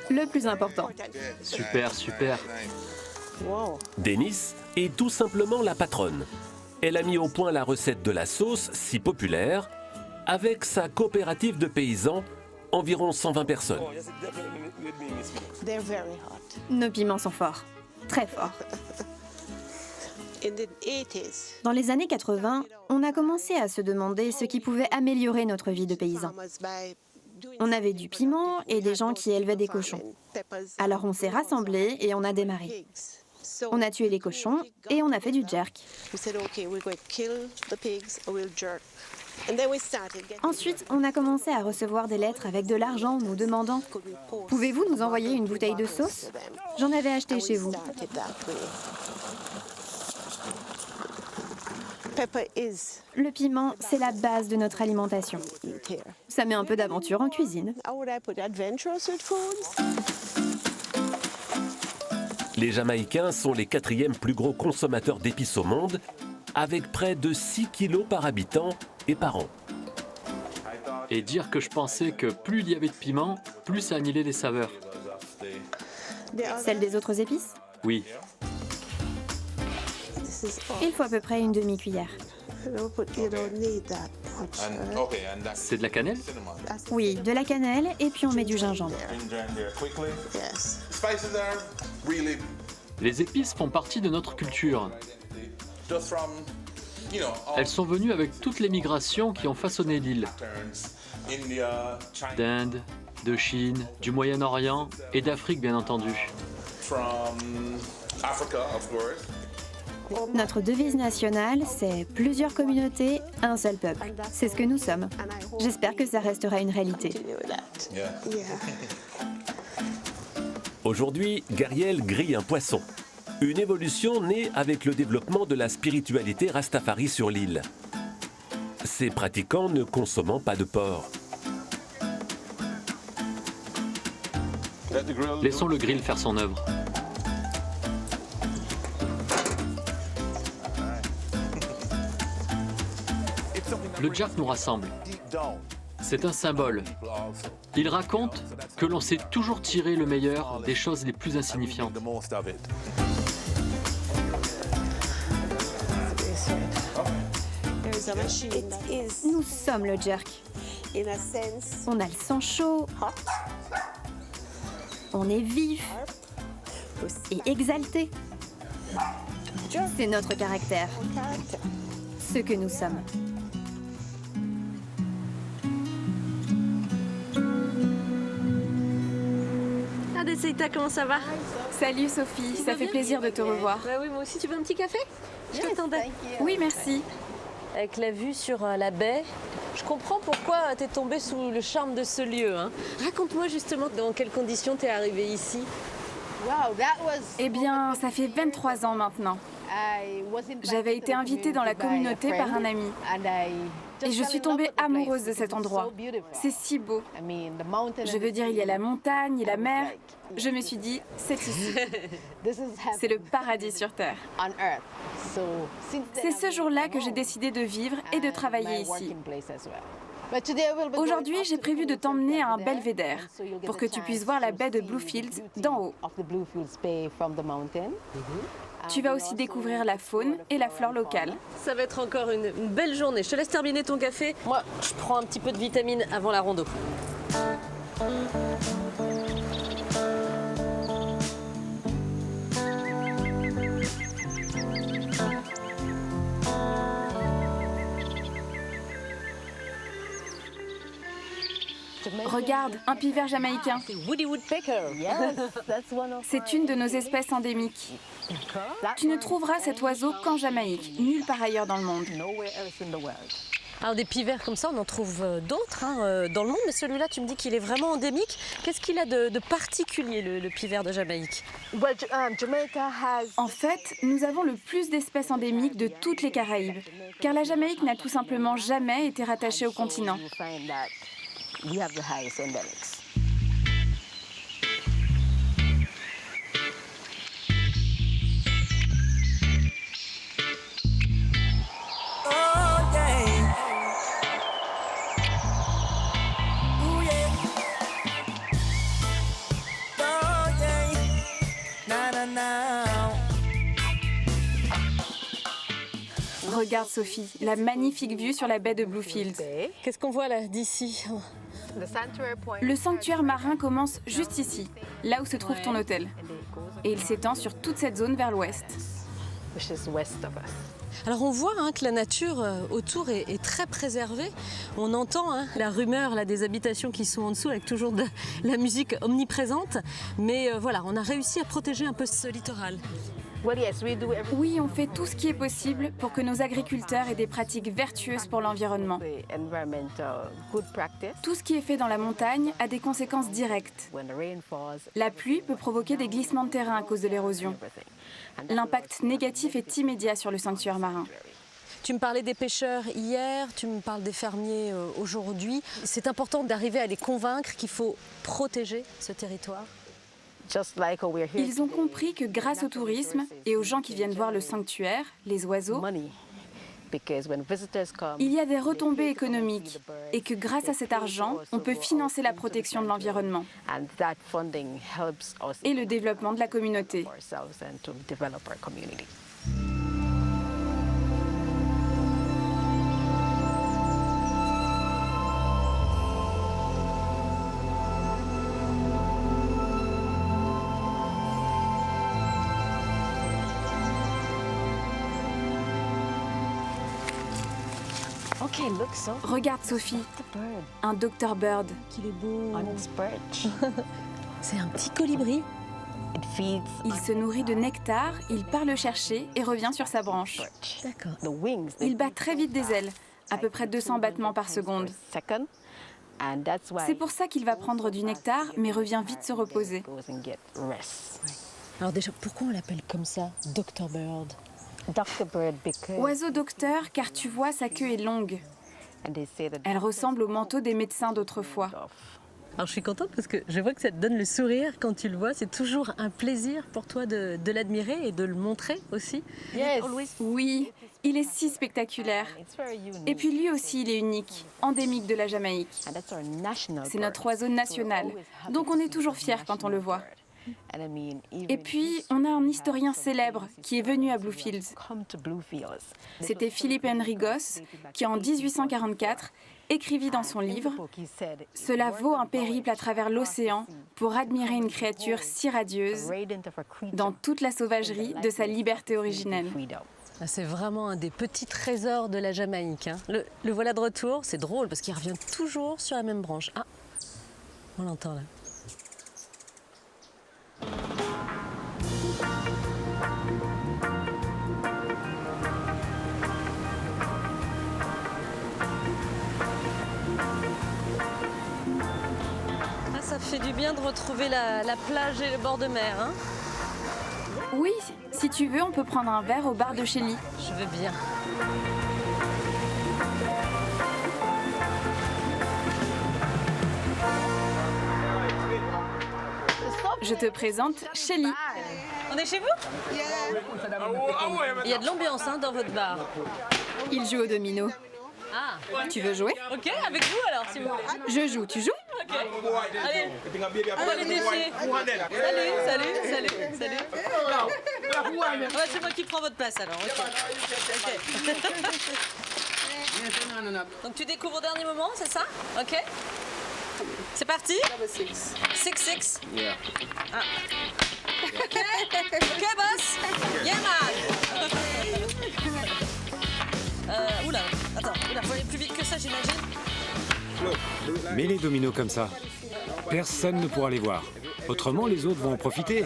Le plus important. Super, super. Denise est tout simplement la patronne. Elle a mis au point la recette de la sauce si populaire avec sa coopérative de paysans, environ 120 personnes. Nos piments sont forts, très forts. Dans les années 80, on a commencé à se demander ce qui pouvait améliorer notre vie de paysans. On avait du piment et des gens qui élevaient des cochons. Alors on s'est rassemblés et on a démarré. On a tué les cochons et on a fait du jerk. Ensuite, on a commencé à recevoir des lettres avec de l'argent nous demandant « Pouvez-vous nous envoyer une bouteille de sauce ? J'en avais acheté chez vous. » Le piment, c'est la base de notre alimentation. Ça met un peu d'aventure en cuisine. Les Jamaïcains sont les 4e plus gros consommateurs d'épices au monde, avec près de 6 kilos par habitant et par an. Et dire que je pensais que plus il y avait de piment, plus ça annihilait les saveurs. Celle des autres épices? Oui. Il faut à peu près une demi-cuillère. C'est de la cannelle? Oui, de la cannelle et puis on met du gingembre. Les épices font partie de notre culture. Elles sont venues avec toutes les migrations qui ont façonné l'île. D'Inde, de Chine, du Moyen-Orient et d'Afrique bien entendu. Notre devise nationale, c'est plusieurs communautés, un seul peuple. C'est ce que nous sommes. J'espère que ça restera une réalité. Aujourd'hui, Gariel grille un poisson. Une évolution née avec le développement de la spiritualité Rastafari sur l'île. Ses pratiquants ne consommant pas de porc. Laissons le grill faire son œuvre. Le jerk nous rassemble. C'est un symbole. Il raconte que l'on sait toujours tirer le meilleur des choses les plus insignifiantes. Nous sommes le jerk. On a le sang chaud. On est vif et exalté. C'est notre caractère. Ce que nous sommes. Seita, comment ça va? Salut Sophie, ça fait plaisir de te revoir. Oui, moi aussi. Tu veux un petit café? Je t'attendais. Oui, merci. Avec la vue sur la baie, je comprends pourquoi tu es tombée sous le charme de ce lieu. Hein. Raconte-moi justement dans quelles conditions tu es arrivée ici. Eh bien, ça fait 23 ans maintenant. J'avais été invitée dans la communauté par un ami. Et je suis tombée amoureuse de cet endroit. C'est si beau. Je veux dire, il y a la montagne et la mer. Je me suis dit, c'est ici. C'est le paradis sur Terre. C'est ce jour-là que j'ai décidé de vivre et de travailler ici. Aujourd'hui, j'ai prévu de t'emmener à un belvédère pour que tu puisses voir la baie de Bluefields d'en haut. Tu vas aussi découvrir la faune et la flore locale. Ça va être encore une belle journée. Je te laisse terminer ton café. Moi, je prends un petit peu de vitamine avant la rando. Regarde, un pivert jamaïcain. Woody Woodpecker. C'est une de nos espèces endémiques. Tu ne trouveras cet oiseau qu'en Jamaïque, nulle part ailleurs dans le monde. Alors des pivers comme ça, on en trouve d'autres dans le monde, mais celui-là, tu me dis qu'il est vraiment endémique. Qu'est-ce qu'il a de particulier, le pivert de Jamaïque? En fait, nous avons le plus d'espèces endémiques de toutes les Caraïbes, car la Jamaïque n'a tout simplement jamais été rattachée au continent. Regarde Sophie, la magnifique vue sur la baie de Bluefields. Qu'est-ce qu'on voit là d'ici? Le sanctuaire marin commence juste ici, là où se trouve ton hôtel. Et il s'étend sur toute cette zone vers l'ouest. Alors on voit que la nature autour est très préservée. On entend la rumeur là, des habitations qui sont en dessous avec toujours de la musique omniprésente. Mais voilà, on a réussi à protéger un peu ce littoral. Oui, on fait tout ce qui est possible pour que nos agriculteurs aient des pratiques vertueuses pour l'environnement. Tout ce qui est fait dans la montagne a des conséquences directes. La pluie peut provoquer des glissements de terrain à cause de l'érosion. L'impact négatif est immédiat sur le sanctuaire marin. Tu me parlais des pêcheurs hier, tu me parles des fermiers aujourd'hui. C'est important d'arriver à les convaincre qu'il faut protéger ce territoire. Ils ont compris que grâce au tourisme et aux gens qui viennent voir le sanctuaire, les oiseaux, il y a des retombées économiques et que grâce à cet argent, on peut financer la protection de l'environnement et le développement de la communauté. Regarde Sophie, un Dr Bird. Qu'il est beau. C'est un petit colibri. Il se nourrit de nectar, il part le chercher et revient sur sa branche. D'accord. Il bat très vite des ailes, à peu près 200 battements par seconde. C'est pour ça qu'il va prendre du nectar, mais revient vite se reposer. Alors déjà, pourquoi on l'appelle comme ça, Dr Bird? Oiseau docteur, car tu vois, sa queue est longue. Elle ressemble au manteau des médecins d'autrefois. Alors je suis contente parce que je vois que ça te donne le sourire quand tu le vois. C'est toujours un plaisir pour toi de l'admirer et de le montrer aussi. Oui, il est si spectaculaire. Et puis lui aussi, il est unique, endémique de la Jamaïque. C'est notre oiseau national, donc on est toujours fiers quand on le voit. Et puis, on a un historien célèbre qui est venu à Bluefields. C'était Philip Henry Goss qui, en 1844, écrivit dans son livre « Cela vaut un périple à travers l'océan pour admirer une créature si radieuse dans toute la sauvagerie de sa liberté originelle. » C'est vraiment un des petits trésors de la Jamaïque. Hein. Le voilà de retour, c'est drôle parce qu'il revient toujours sur la même branche. Ah, on l'entend là. Ah, ça fait du bien de retrouver la plage et le bord de mer, hein? Oui, si tu veux, on peut prendre un verre au bar de Shelly. Je veux bien. Je te présente Shelly. On est chez vous? Il y a de l'ambiance hein, dans votre bar. Il joue au domino. Ah. Tu veux jouer? Ok, avec vous alors, si vous voulez. Je joue, tu joues? Ok. Allez, on va les défier. Salut. Ah bah, c'est moi qui prends votre place alors. Ok. Donc tu découvres au dernier moment, c'est ça? Ok. C'est parti? 6-6. Ah. Ok, boss. Yeah, man. Oula, attends, faut aller plus vite que ça, j'imagine. Mais les dominos comme ça, personne ne pourra les voir. Autrement, les autres vont en profiter.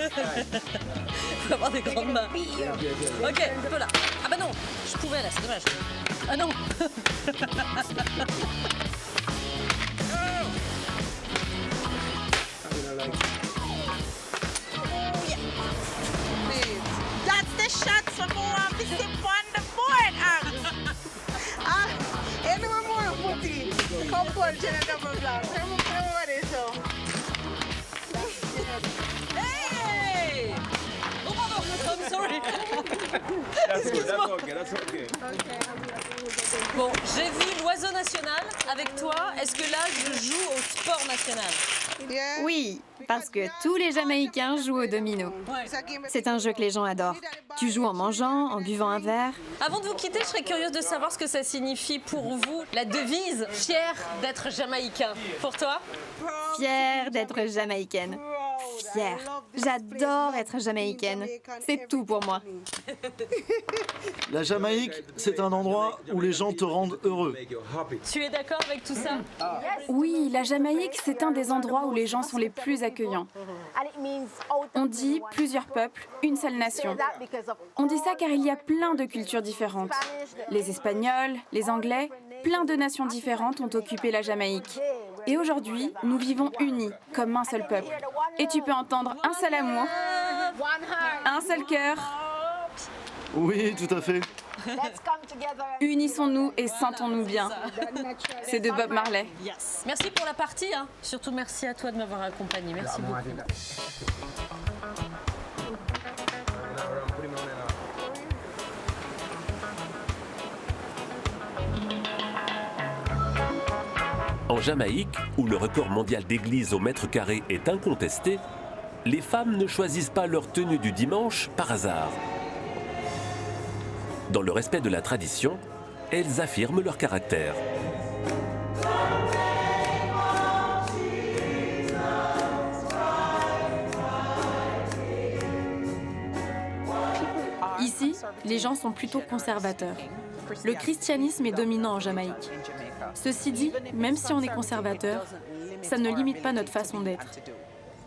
Faut avoir des grandes mains. Ok, un peu là. Ah bah non, je pouvais là, c'est dommage. Ah non. That's the shot some more of the sip on the board. Anyone more footy? Come punch in a double block. Hey! Oh pardon, I'm sorry. That's okay. Bon, j'ai vu l'oiseau national avec toi. Est-ce que là, je joue au sport national? Oui, parce que tous les Jamaïcains jouent au domino. C'est un jeu que les gens adorent. Tu joues en mangeant, en buvant un verre. Avant de vous quitter, je serais curieuse de savoir ce que ça signifie pour vous, la devise « Fier d'être jamaïcain ». Pour toi? Fière d'être jamaïcaine. Fière. J'adore être jamaïcaine. C'est tout pour moi. La Jamaïque, c'est un endroit où les gens te rendent heureux. Tu es d'accord avec tout ça? Oui, la Jamaïque, c'est un des endroits où les gens sont les plus accueillants. On dit plusieurs peuples, une seule nation. On dit ça car il y a plein de cultures différentes. Les Espagnols, les Anglais, plein de nations différentes ont occupé la Jamaïque. Et aujourd'hui, nous vivons unis, comme un seul peuple. Et tu peux entendre un seul amour, un seul cœur. Oui, tout à fait. Unissons-nous et sentons-nous bien. C'est de Bob Marley. Merci pour la partie, hein. Surtout merci à toi de m'avoir accompagné. Merci beaucoup. En Jamaïque, où le record mondial d'églises au mètre carré est incontesté, les femmes ne choisissent pas leur tenue du dimanche par hasard. Dans le respect de la tradition, elles affirment leur caractère. Ici, les gens sont plutôt conservateurs. Le christianisme est dominant en Jamaïque. Ceci dit, même si on est conservateur, ça ne limite pas notre façon d'être.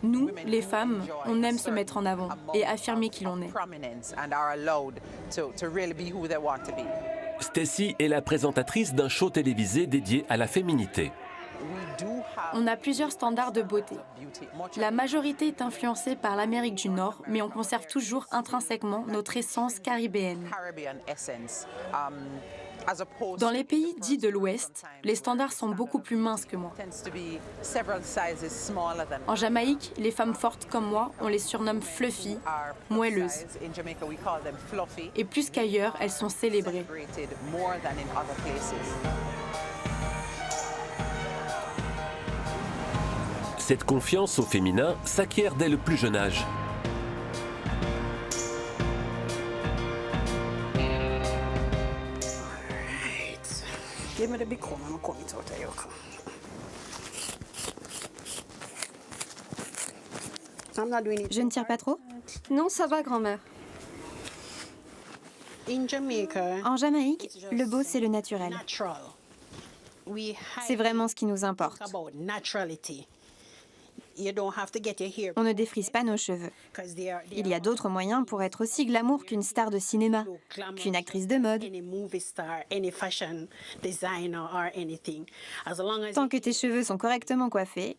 Nous, les femmes, on aime se mettre en avant et affirmer qui l'on est. Stacy est la présentatrice d'un show télévisé dédié à la féminité. On a plusieurs standards de beauté. La majorité est influencée par l'Amérique du Nord, mais on conserve toujours intrinsèquement notre essence caribéenne. Dans les pays dits de l'Ouest, les standards sont beaucoup plus minces que moi. En Jamaïque, les femmes fortes comme moi, on les surnomme fluffy, moelleuses. Et plus qu'ailleurs, elles sont célébrées. Cette confiance au féminin s'acquiert dès le plus jeune âge. Je ne tire pas trop? Non, ça va, grand-mère. En Jamaïque, le beau, c'est le naturel. C'est vraiment ce qui nous importe. On ne défrise pas nos cheveux. Il y a d'autres moyens pour être aussi glamour qu'une star de cinéma, qu'une actrice de mode. Tant que tes cheveux sont correctement coiffés,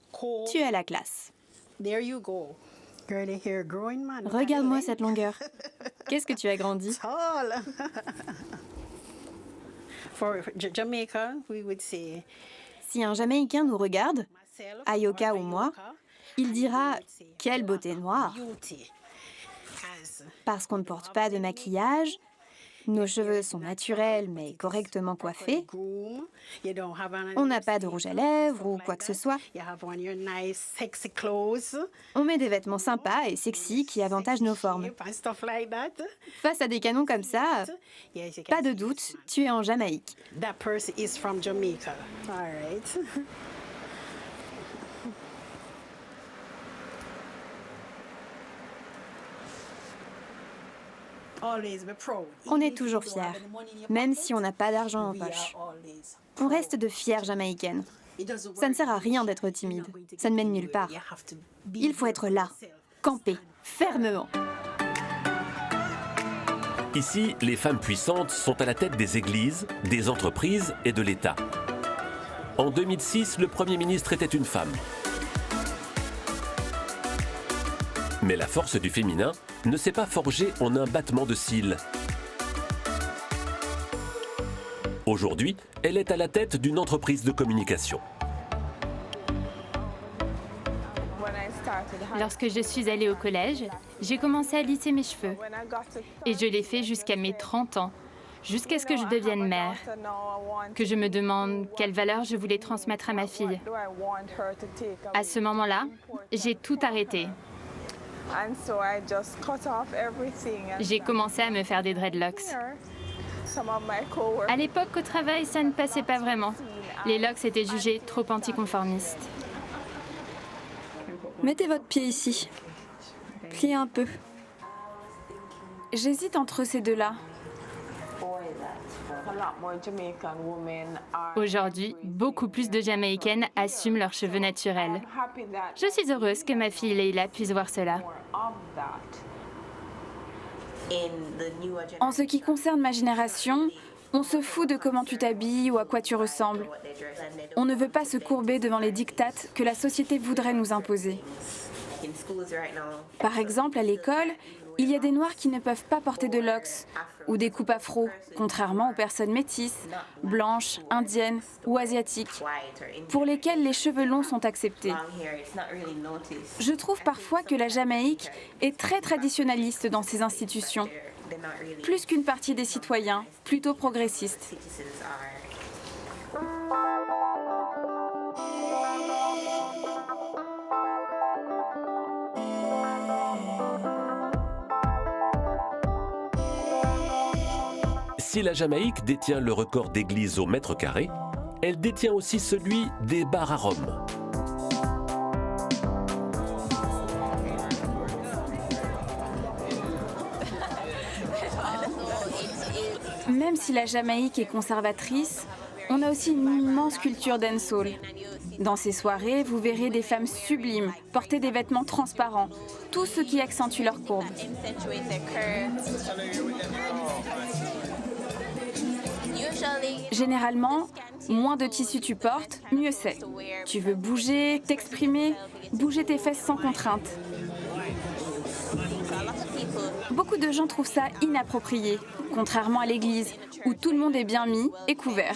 tu as la classe. Regarde-moi cette longueur. Qu'est-ce que tu as grandi? Si un Jamaïcain nous regarde, Ayoka ou moi, il dira « Quelle beauté noire !» Parce qu'on ne porte pas de maquillage, nos cheveux sont naturels mais correctement coiffés, on n'a pas de rouge à lèvres ou quoi que ce soit. On met des vêtements sympas et sexy qui avantagent nos formes. Face à des canons comme ça, pas de doute, tu es en Jamaïque. On est toujours fiers, même si on n'a pas d'argent en poche. On reste de fières Jamaïcaines. Ça ne sert à rien d'être timide, ça ne mène nulle part. Il faut être là, camper, fermement. Ici, les femmes puissantes sont à la tête des églises, des entreprises et de l'État. En 2006, le Premier ministre était une femme. Mais la force du féminin ne s'est pas forgée en un battement de cils. Aujourd'hui, elle est à la tête d'une entreprise de communication. Lorsque je suis allée au collège, j'ai commencé à lisser mes cheveux. Et je l'ai fait jusqu'à mes 30 ans, jusqu'à ce que je devienne mère, que je me demande quelle valeur je voulais transmettre à ma fille. À ce moment-là, j'ai tout arrêté. J'ai commencé à me faire des dreadlocks. À l'époque, au travail, ça ne passait pas vraiment. Les locks étaient jugés trop anticonformistes. Mettez votre pied ici. Pliez un peu. J'hésite entre ces deux-là. Aujourd'hui, beaucoup plus de Jamaïcaines assument leurs cheveux naturels. Je suis heureuse que ma fille Leila puisse voir cela. En ce qui concerne ma génération, on se fout de comment tu t'habilles ou à quoi tu ressembles. On ne veut pas se courber devant les diktats que la société voudrait nous imposer. Par exemple, à l'école, Il y a des Noirs qui ne peuvent pas porter de locks ou des coupes afro, contrairement aux personnes métisses, blanches, indiennes ou asiatiques, pour lesquelles les cheveux longs sont acceptés. Je trouve parfois que la Jamaïque est très traditionnaliste dans ses institutions, plus qu'une partie des citoyens, plutôt progressistes. Si la Jamaïque détient le record d'églises au mètre carré, elle détient aussi celui des bars à rhum. Même si la Jamaïque est conservatrice, on a aussi une immense culture dancehall. Dans ces soirées, vous verrez des femmes sublimes porter des vêtements transparents, tout ce qui accentue leur courbe. Généralement, moins de tissu tu portes, mieux c'est. Tu veux bouger, t'exprimer, bouger tes fesses sans contrainte. Beaucoup de gens trouvent ça inapproprié, contrairement à l'église, où tout le monde est bien mis et couvert.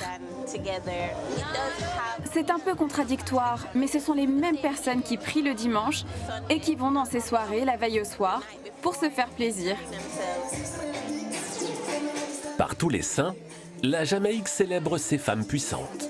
C'est un peu contradictoire, mais ce sont les mêmes personnes qui prient le dimanche et qui vont dans ces soirées la veille au soir pour se faire plaisir. Par tous les saints, la Jamaïque célèbre ses femmes puissantes.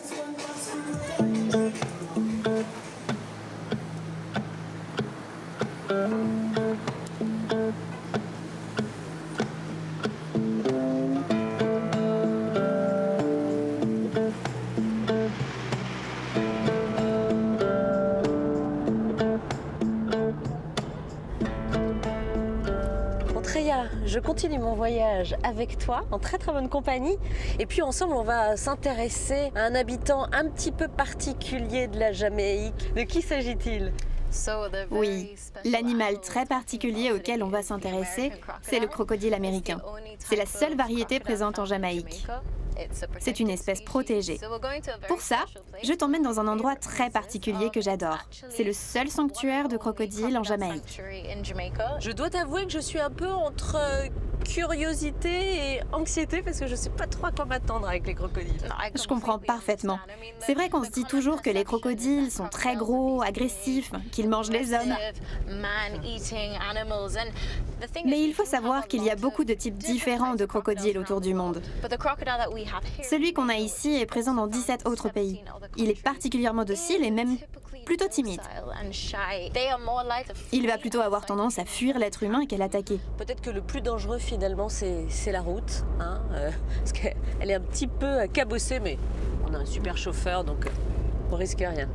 Je continue mon voyage avec toi, en très très bonne compagnie. Et puis ensemble, on va s'intéresser à un habitant un petit peu particulier de la Jamaïque. De qui s'agit-il ? Oui, l'animal très particulier auquel on va s'intéresser, c'est le crocodile américain. C'est la seule variété présente en Jamaïque. C'est une espèce protégée. Pour ça, je t'emmène dans un endroit très particulier que j'adore. C'est le seul sanctuaire de crocodiles en Jamaïque. Je dois t'avouer que je suis un peu entre curiosité et anxiété parce que je ne sais pas trop à quoi m'attendre avec les crocodiles. Je comprends parfaitement. C'est vrai qu'on se dit toujours que les crocodiles sont très gros, agressifs, qu'ils mangent les hommes. Mais il faut savoir qu'il y a beaucoup de types différents de crocodiles autour du monde. Celui qu'on a ici est présent dans 17 autres pays. Il est particulièrement docile et même plutôt timide. Il va plutôt avoir tendance à fuir l'être humain qu'à l'attaquer. Peut-être que le plus dangereux finalement c'est la route, hein, parce qu'elle est un petit peu cabossée, mais on a un super chauffeur donc on risque rien.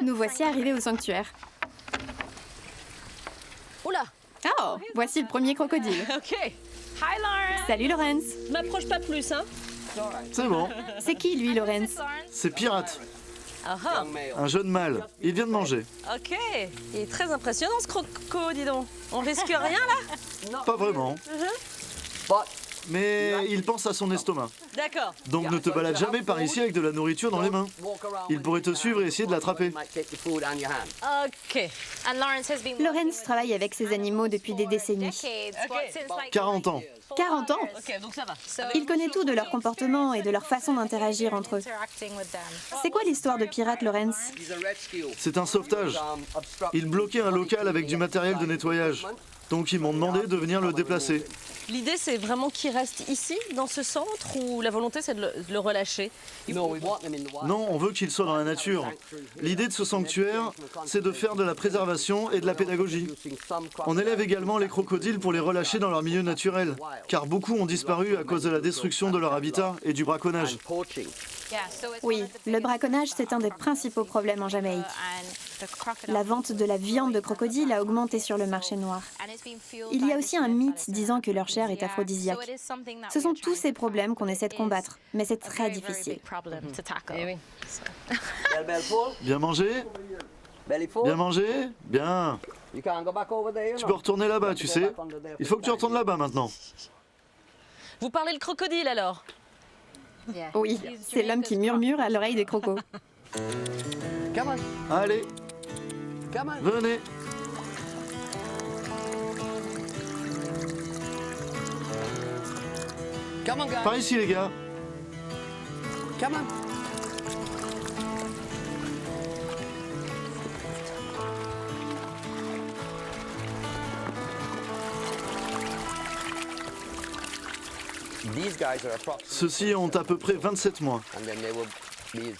Nous voici arrivés au sanctuaire. Oula! Oh, voici le premier crocodile. Ok. Hi Lawrence. Salut Lawrence. M'approche pas plus, hein? C'est bon. C'est qui lui, Lawrence? C'est Pirate. Ah, un jeune mâle. Il vient de manger. Ok. Il est très impressionnant ce croco, dis donc. On risque rien là? Pas vraiment. Mais il pense à son estomac. D'accord. Donc ne te balade jamais par ici avec de la nourriture dans les mains. Il pourrait te suivre et essayer de l'attraper. Ok. Lawrence travaille avec ces animaux depuis des décennies. 40 ans. 40 ans? Ok, donc ça va. Il connaît tout de leur comportement et de leur façon d'interagir entre eux. C'est quoi l'histoire de Pirate, Lawrence? C'est un sauvetage. Il bloquait un local avec du matériel de nettoyage. Donc ils m'ont demandé de venir le déplacer. L'idée, c'est vraiment qu'il reste ici, dans ce centre, ou la volonté, c'est de le relâcher? Non, on veut qu'il soit dans la nature. L'idée de ce sanctuaire, c'est de faire de la préservation et de la pédagogie. On élève également les crocodiles pour les relâcher dans leur milieu naturel, car beaucoup ont disparu à cause de la destruction de leur habitat et du braconnage. Oui, le braconnage, c'est un des principaux problèmes en Jamaïque. La vente de la viande de crocodile a augmenté sur le marché noir. Il y a aussi un mythe disant que leur chair est aphrodisiaque. Ce sont tous ces problèmes qu'on essaie de combattre, mais c'est très difficile. Bien mangé? Bien mangé? Bien. Tu peux retourner là-bas, tu sais. Il faut que tu retournes là-bas maintenant. Vous parlez le crocodile alors? Oui, c'est l'homme qui murmure à l'oreille des crocos. Allez, venez. Par ici, les gars. Ceux-ci ont à peu près 27 mois.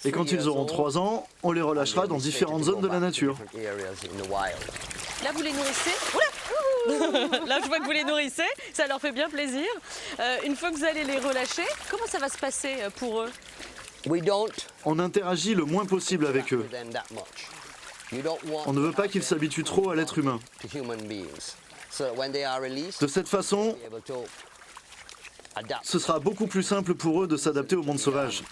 Et quand ils auront 3 ans, on les relâchera dans différentes zones de la nature. Là, vous les nourrissez? Oula! Là, je vois que vous les nourrissez, ça leur fait bien plaisir. Une fois que vous allez les relâcher, comment ça va se passer pour eux? On interagit le moins possible avec eux. On ne veut pas qu'ils s'habituent trop à l'être humain. De cette façon, ce sera beaucoup plus simple pour eux de s'adapter au monde sauvage.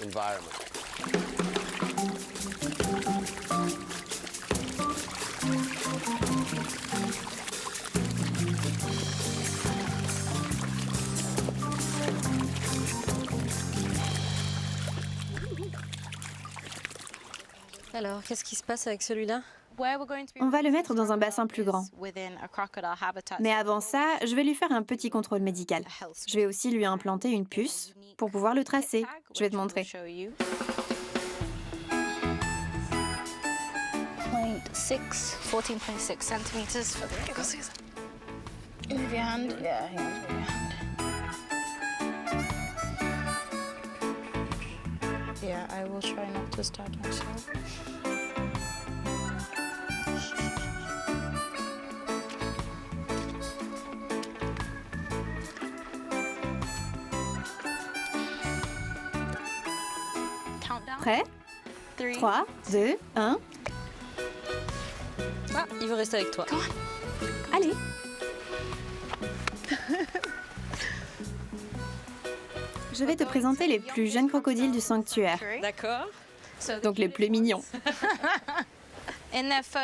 Alors, qu'est-ce qui se passe avec celui-là? On va le mettre dans un bassin plus grand. Mais avant ça, je vais lui faire un petit contrôle médical. Je vais aussi lui implanter une puce pour pouvoir le tracer. Je vais te montrer. 14.6 centimeters for the goes. Move your hand. Yeah, move your hand. Yeah, I will try not to start myself. Prêt? 3, 2, 1. Ah, il veut rester avec toi. Allez. Je vais te présenter les plus jeunes crocodiles du sanctuaire. D'accord. Donc les plus mignons.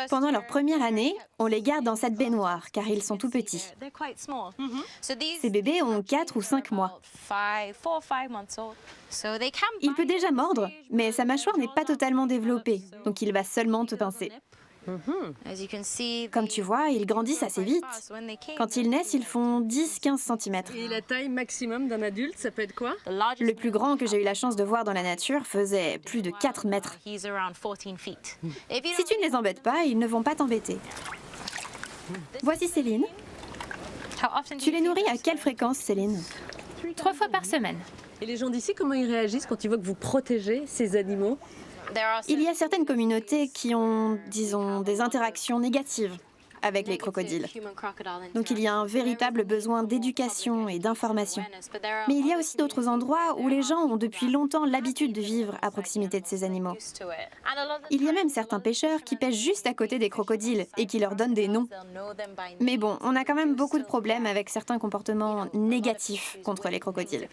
Pendant leur première année, on les garde dans cette baignoire car ils sont tout petits. Ces bébés ont 4 ou 5 mois. Il peut déjà mordre, mais sa mâchoire n'est pas totalement développée, donc il va seulement te pincer. Comme tu vois, ils grandissent assez vite. Quand ils naissent, ils font 10-15 cm. Et la taille maximum d'un adulte, ça peut être quoi? Le plus grand que j'ai eu la chance de voir dans la nature faisait plus de 4 mètres. Si tu ne les embêtes pas, ils ne vont pas t'embêter. Voici Céline. Tu les nourris à quelle fréquence, Céline? 3 fois par semaine. Et les gens d'ici, comment ils réagissent quand ils voient que vous protégez ces animaux? Il y a certaines communautés qui ont, disons, des interactions négatives avec les crocodiles. Donc il y a un véritable besoin d'éducation et d'information. Mais il y a aussi d'autres endroits où les gens ont depuis longtemps l'habitude de vivre à proximité de ces animaux. Il y a même certains pêcheurs qui pêchent juste à côté des crocodiles et qui leur donnent des noms. Mais bon, on a quand même beaucoup de problèmes avec certains comportements négatifs contre les crocodiles.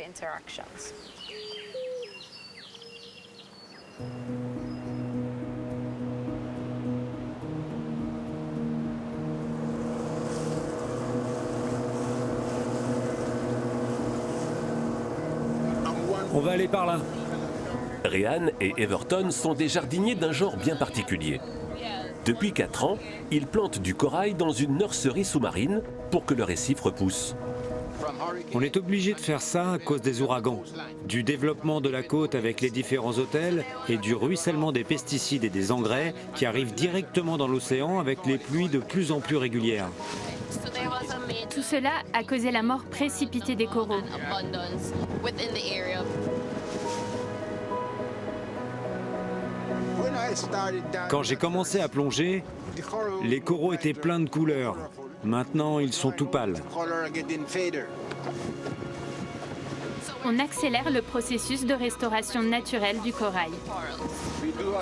On va aller par là. Ryan et Everton sont des jardiniers d'un genre bien particulier. Depuis 4 ans, ils plantent du corail dans une nurserie sous-marine pour que le récif repousse. On est obligé de faire ça à cause des ouragans, du développement de la côte avec les différents hôtels et du ruissellement des pesticides et des engrais qui arrivent directement dans l'océan avec les pluies de plus en plus régulières. Tout cela a causé la mort précipitée des coraux. Quand j'ai commencé à plonger, les coraux étaient pleins de couleurs. Maintenant, ils sont tout pâles. On accélère le processus de restauration naturelle du corail.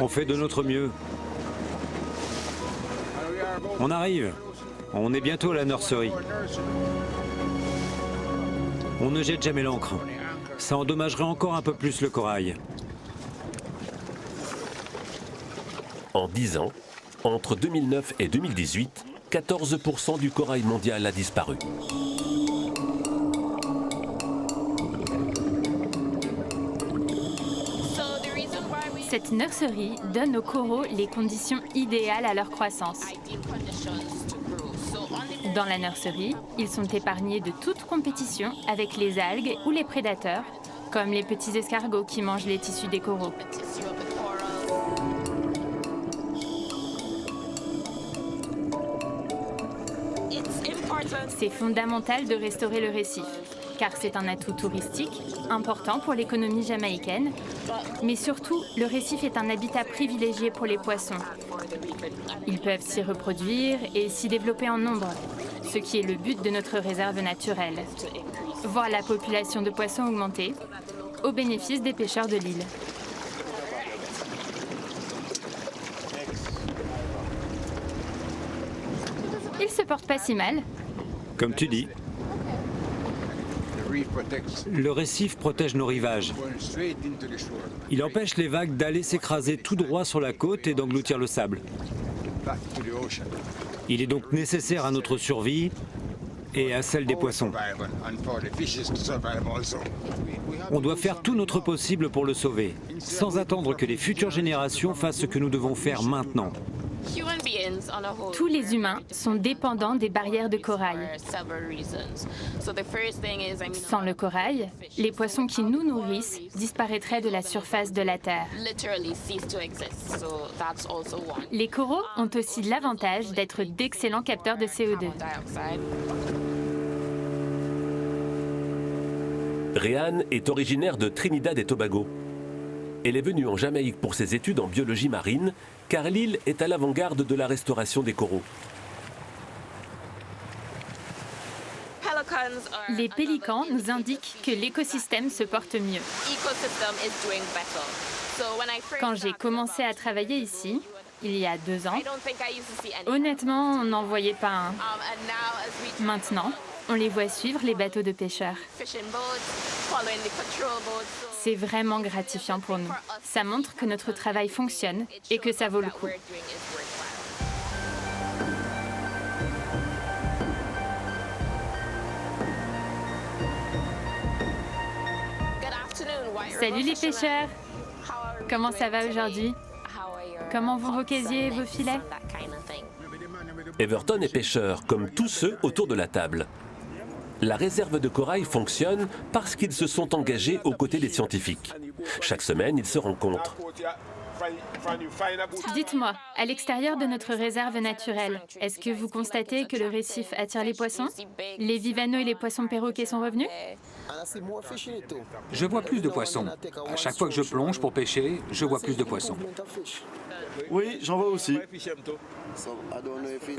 On fait de notre mieux. On arrive. On est bientôt à la nurserie. On ne jette jamais l'ancre. Ça endommagerait encore un peu plus le corail. En 10 ans, entre 2009 et 2018, 14% du corail mondial a disparu. Cette nurserie donne aux coraux les conditions idéales à leur croissance. Dans la nurserie, ils sont épargnés de toute compétition avec les algues ou les prédateurs, comme les petits escargots qui mangent les tissus des coraux. C'est fondamental de restaurer le récif, car c'est un atout touristique important pour l'économie jamaïcaine, mais surtout, le récif est un habitat privilégié pour les poissons. Ils peuvent s'y reproduire et s'y développer en nombre, ce qui est le but de notre réserve naturelle. Voir la population de poissons augmenter, au bénéfice des pêcheurs de l'île. Ils se portent pas si mal. Comme tu dis. Le récif protège nos rivages. Il empêche les vagues d'aller s'écraser tout droit sur la côte et d'engloutir le sable. Il est donc nécessaire à notre survie et à celle des poissons. On doit faire tout notre possible pour le sauver, sans attendre que les futures générations fassent ce que nous devons faire maintenant. Tous les humains sont dépendants des barrières de corail. Sans le corail, les poissons qui nous nourrissent disparaîtraient de la surface de la Terre. Les coraux ont aussi l'avantage d'être d'excellents capteurs de CO2. Réan est originaire de Trinidad et Tobago. Elle est venue en Jamaïque pour ses études en biologie marine, car l'île est à l'avant-garde de la restauration des coraux. Les pélicans nous indiquent que l'écosystème se porte mieux. Quand j'ai commencé à travailler ici, il y a 2 ans, honnêtement, on n'en voyait pas un. Maintenant, on les voit suivre les bateaux de pêcheurs. C'est vraiment gratifiant pour nous. Ça montre que notre travail fonctionne et que ça vaut le coup. Salut les pêcheurs! Comment ça va aujourd'hui? Comment vont vos casiers et vos filets? Everton est pêcheur, comme tous ceux autour de la table. La réserve de corail fonctionne parce qu'ils se sont engagés aux côtés des scientifiques. Chaque semaine, ils se rencontrent. Dites-moi, à l'extérieur de notre réserve naturelle, est-ce que vous constatez que le récif attire les poissons? Les vivanos et les poissons perroquets sont revenus? Je vois plus de poissons. À chaque fois que je plonge pour pêcher, je vois plus de poissons. Oui, j'en vois aussi.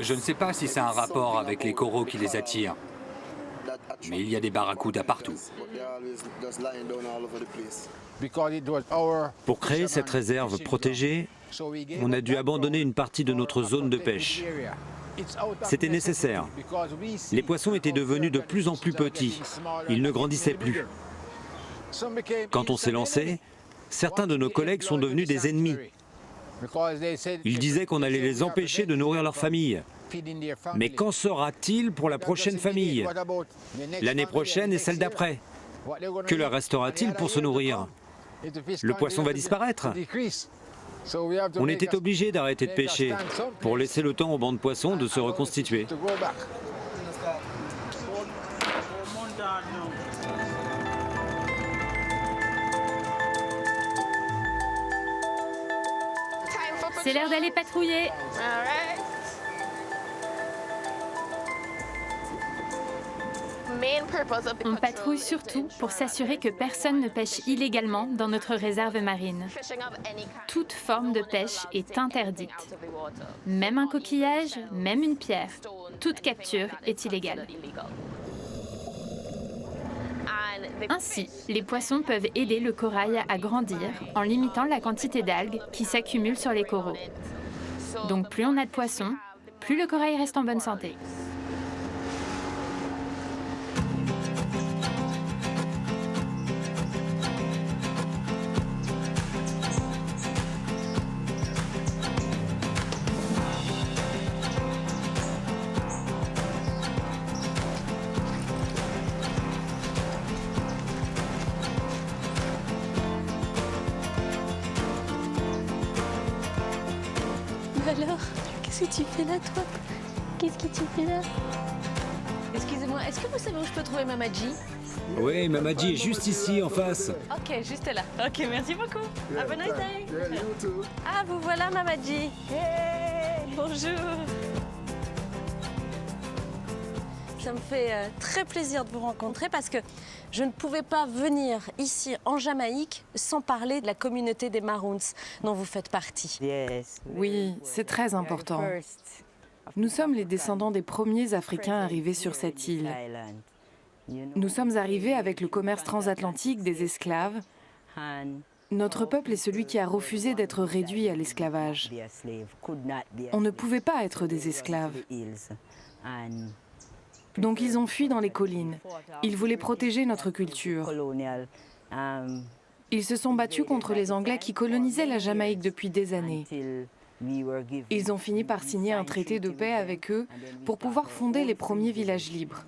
Je ne sais pas si c'est un rapport avec les coraux qui les attirent, mais il y a des barracudas partout. Pour créer cette réserve protégée, on a dû abandonner une partie de notre zone de pêche. C'était nécessaire. Les poissons étaient devenus de plus en plus petits. Ils ne grandissaient plus. Quand on s'est lancé, certains de nos collègues sont devenus des ennemis. Ils disaient qu'on allait les empêcher de nourrir leur famille. Mais qu'en sera-t-il pour la prochaine famille? L'année prochaine et celle d'après? Que leur restera-t-il pour se nourrir? Le poisson va disparaître. On était obligé d'arrêter de pêcher pour laisser le temps aux bancs de poissons de se reconstituer. C'est l'heure d'aller patrouiller. On patrouille surtout pour s'assurer que personne ne pêche illégalement dans notre réserve marine. Toute forme de pêche est interdite. Même un coquillage, même une pierre, toute capture est illégale. Ainsi, les poissons peuvent aider le corail à grandir en limitant la quantité d'algues qui s'accumulent sur les coraux. Donc plus on a de poissons, plus le corail reste en bonne santé. Alors, qu'est-ce que tu fais là, toi? Qu'est-ce que tu fais là? Excusez-moi, est-ce que vous savez où je peux trouver Mamadji? Oui, Mamadji est juste ici, en face. Ok, juste là. Ok, merci beaucoup. Have a nice day. Ah, vous voilà, Mamadji. Bonjour. Ça me fait très plaisir de vous rencontrer parce que je ne pouvais pas venir ici en Jamaïque sans parler de la communauté des Maroons dont vous faites partie. Oui, c'est très important. Nous sommes les descendants des premiers Africains arrivés sur cette île. Nous sommes arrivés avec le commerce transatlantique des esclaves. Notre peuple est celui qui a refusé d'être réduit à l'esclavage. On ne pouvait pas être des esclaves. Donc ils ont fui dans les collines. Ils voulaient protéger notre culture. Ils se sont battus contre les Anglais qui colonisaient la Jamaïque depuis des années. Ils ont fini par signer un traité de paix avec eux pour pouvoir fonder les premiers villages libres.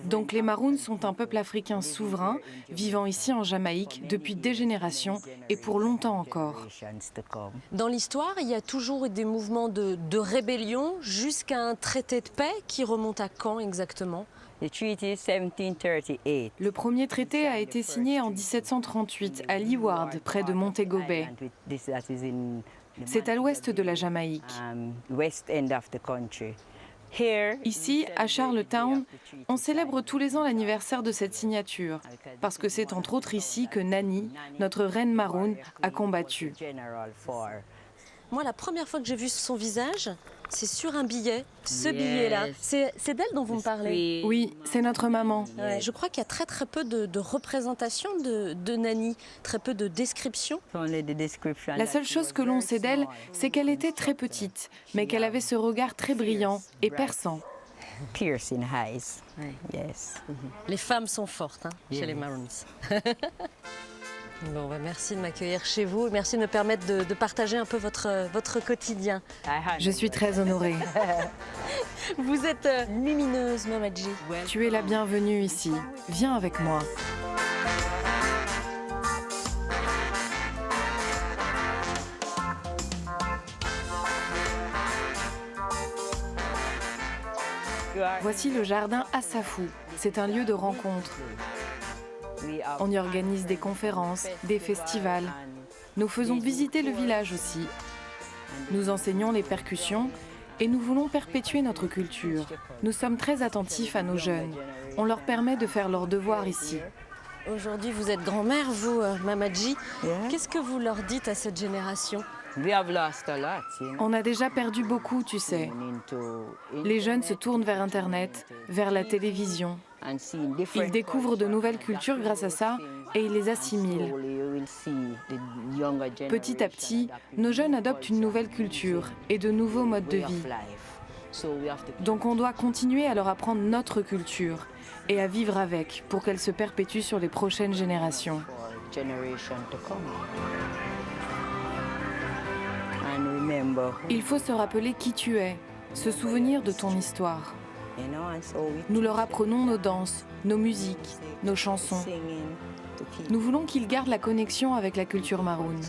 Donc les Maroons sont un peuple africain souverain, vivant ici en Jamaïque depuis des générations et pour longtemps encore. Dans l'histoire, il y a toujours eu des mouvements de rébellion jusqu'à un traité de paix qui remonte à quand exactement? Le premier traité a été signé en 1738 à Leeward, près de Montego Bay. C'est à l'ouest de la Jamaïque. Ici, à Charlottetown, on célèbre tous les ans l'anniversaire de cette signature, parce que c'est entre autres ici que Nanny, notre reine maroon, a combattu. Moi, la première fois que j'ai vu son visage, c'est sur un billet, ce billet-là. C'est d'elle dont vous me parlez? Oui, c'est notre maman. Ouais, je crois qu'il y a très peu de représentation de Nanny, très peu de description. La seule chose que l'on sait d'elle, c'est qu'elle était très petite, mais qu'elle avait ce regard très brillant et perçant. Les femmes sont fortes chez les Maroons. Bon, merci de m'accueillir chez vous. Merci de me permettre de partager un peu votre quotidien. Je suis très honorée. Vous êtes lumineuse, Mamadji. Tu es la bienvenue ici. Viens avec moi. Voici le jardin Assafou. C'est un lieu de rencontre. On y organise des conférences, des festivals. Nous faisons visiter le village aussi. Nous enseignons les percussions et nous voulons perpétuer notre culture. Nous sommes très attentifs à nos jeunes. On leur permet de faire leurs devoirs ici. Aujourd'hui, vous êtes grand-mère, vous, Mamadji. Qu'est-ce que vous leur dites à cette génération? On a déjà perdu beaucoup, tu sais. Les jeunes se tournent vers Internet, vers la télévision. Ils découvrent de nouvelles cultures grâce à ça et ils les assimilent. Petit à petit, nos jeunes adoptent une nouvelle culture et de nouveaux modes de vie. Donc on doit continuer à leur apprendre notre culture et à vivre avec pour qu'elle se perpétue sur les prochaines générations. Il faut se rappeler qui tu es, se souvenir de ton histoire. Nous leur apprenons nos danses, nos musiques, nos chansons. Nous voulons qu'ils gardent la connexion avec la culture maroon,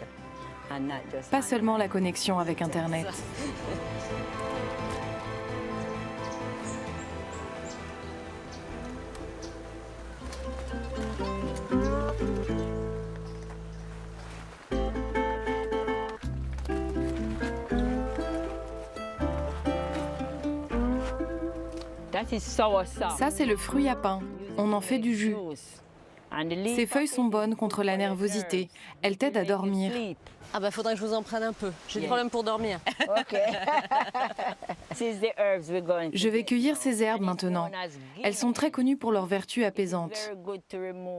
pas seulement la connexion avec Internet. Ça, c'est le fruit à pain. On en fait du jus. Ces feuilles sont bonnes contre la nervosité. Elles t'aident à dormir. Ah bah faudrait que je vous en prenne un peu. J'ai des problèmes pour dormir. Je vais cueillir ces herbes maintenant. Elles sont très connues pour leurs vertus apaisantes.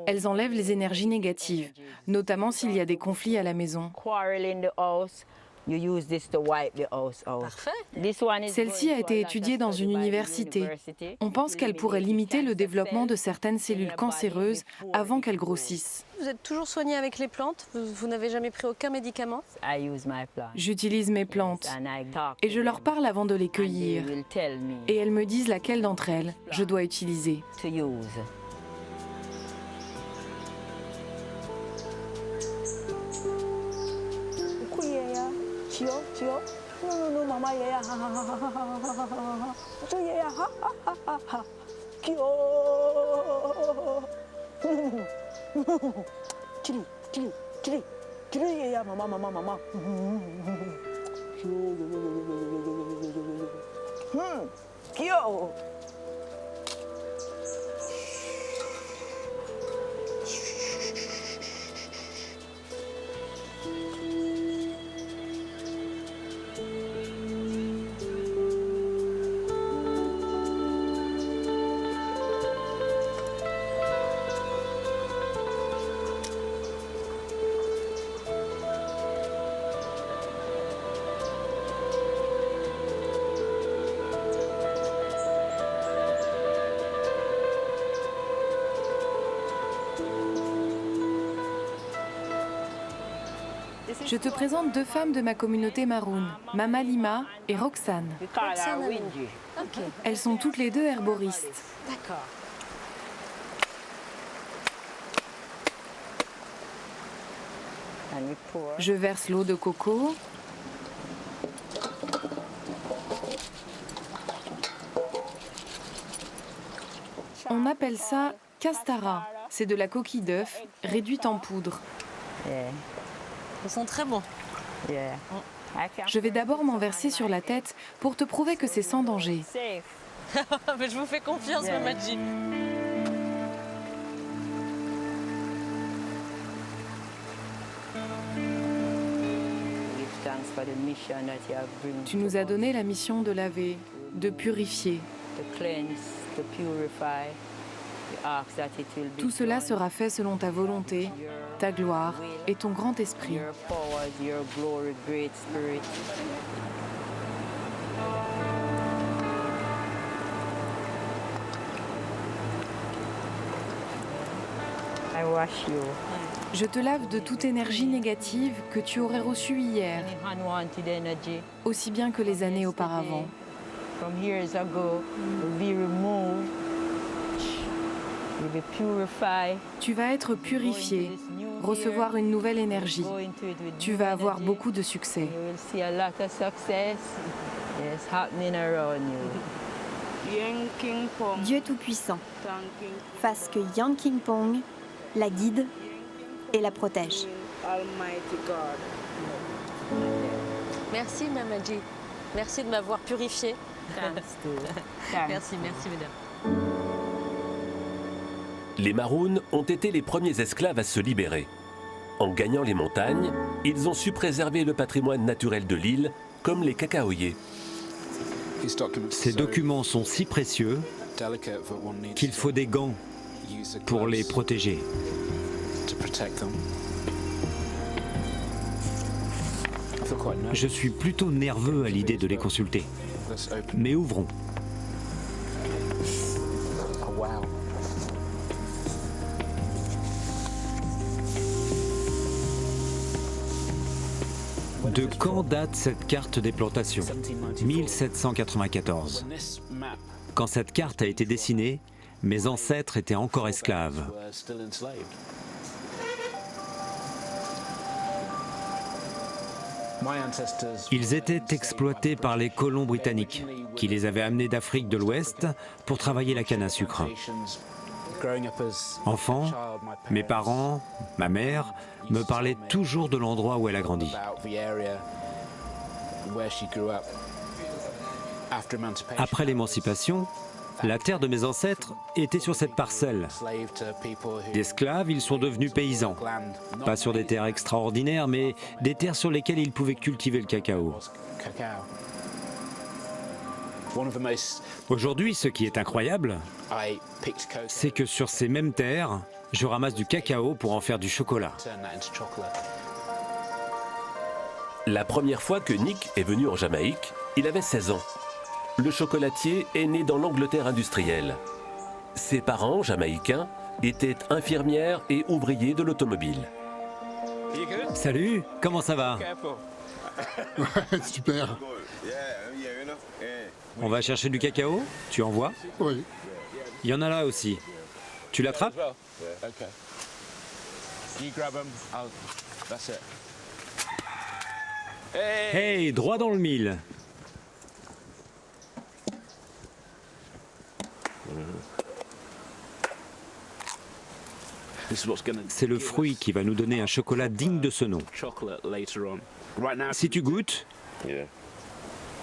Elles enlèvent les énergies négatives, notamment s'il y a des conflits à la maison. Celle-ci a été étudiée dans une université. On pense qu'elle pourrait limiter le développement de certaines cellules cancéreuses avant qu'elles grossissent. Vous êtes toujours soigné avec les plantes? Vous n'avez jamais pris aucun médicament? J'utilise mes plantes et je leur parle avant de les cueillir. Et elles me disent laquelle d'entre elles je dois utiliser. Je te présente deux femmes de ma communauté maroune, Mama Lima et Roxane. Elles sont toutes les deux herboristes. D'accord. Je verse l'eau de coco. On appelle ça castara. C'est de la coquille d'œuf réduite en poudre. Ils sont très bons. Je vais d'abord m'en verser sur la tête pour te prouver que c'est sans danger. Mais je vous fais confiance, Mamaji. Tu nous as donné la mission de laver, de purifier. Tout cela sera fait selon ta volonté, ta gloire et ton grand esprit. Je te lave de toute énergie négative que tu aurais reçue hier, aussi bien que les années auparavant. Tu vas être purifié, recevoir une nouvelle énergie. Tu vas avoir beaucoup de succès. Dieu Tout-Puissant, fasse que Yang King Pong la guide et la protège. Merci, Mamaji. Merci de m'avoir purifié. Merci, mesdames. Les Maroons ont été les premiers esclaves à se libérer. En gagnant les montagnes, ils ont su préserver le patrimoine naturel de l'île, comme les cacaoyers. Ces documents sont si précieux qu'il faut des gants pour les protéger. Je suis plutôt nerveux à l'idée de les consulter. Mais ouvrons. De quand date cette carte des plantations? 1794. Quand cette carte a été dessinée, mes ancêtres étaient encore esclaves. Ils étaient exploités par les colons britanniques, qui les avaient amenés d'Afrique de l'Ouest pour travailler la canne à sucre. Enfant, mes parents, ma mère, me parlaient toujours de l'endroit où elle a grandi. Après l'émancipation, la terre de mes ancêtres était sur cette parcelle. D'esclaves, ils sont devenus paysans. Pas sur des terres extraordinaires, mais des terres sur lesquelles ils pouvaient cultiver le cacao. Aujourd'hui, ce qui est incroyable, c'est que sur ces mêmes terres, je ramasse du cacao pour en faire du chocolat. La première fois que Nick est venu en Jamaïque, il avait 16 ans. Le chocolatier est né dans l'Angleterre industrielle. Ses parents, jamaïcains, étaient infirmières et ouvriers de l'automobile. Salut, comment ça va? Ouais, super. On va chercher du cacao? Tu en vois? Oui. Il y en a là aussi. Tu l'attrapes? Hey, droit dans le mille. C'est le fruit qui va nous donner un chocolat digne de ce nom. Si tu goûtes,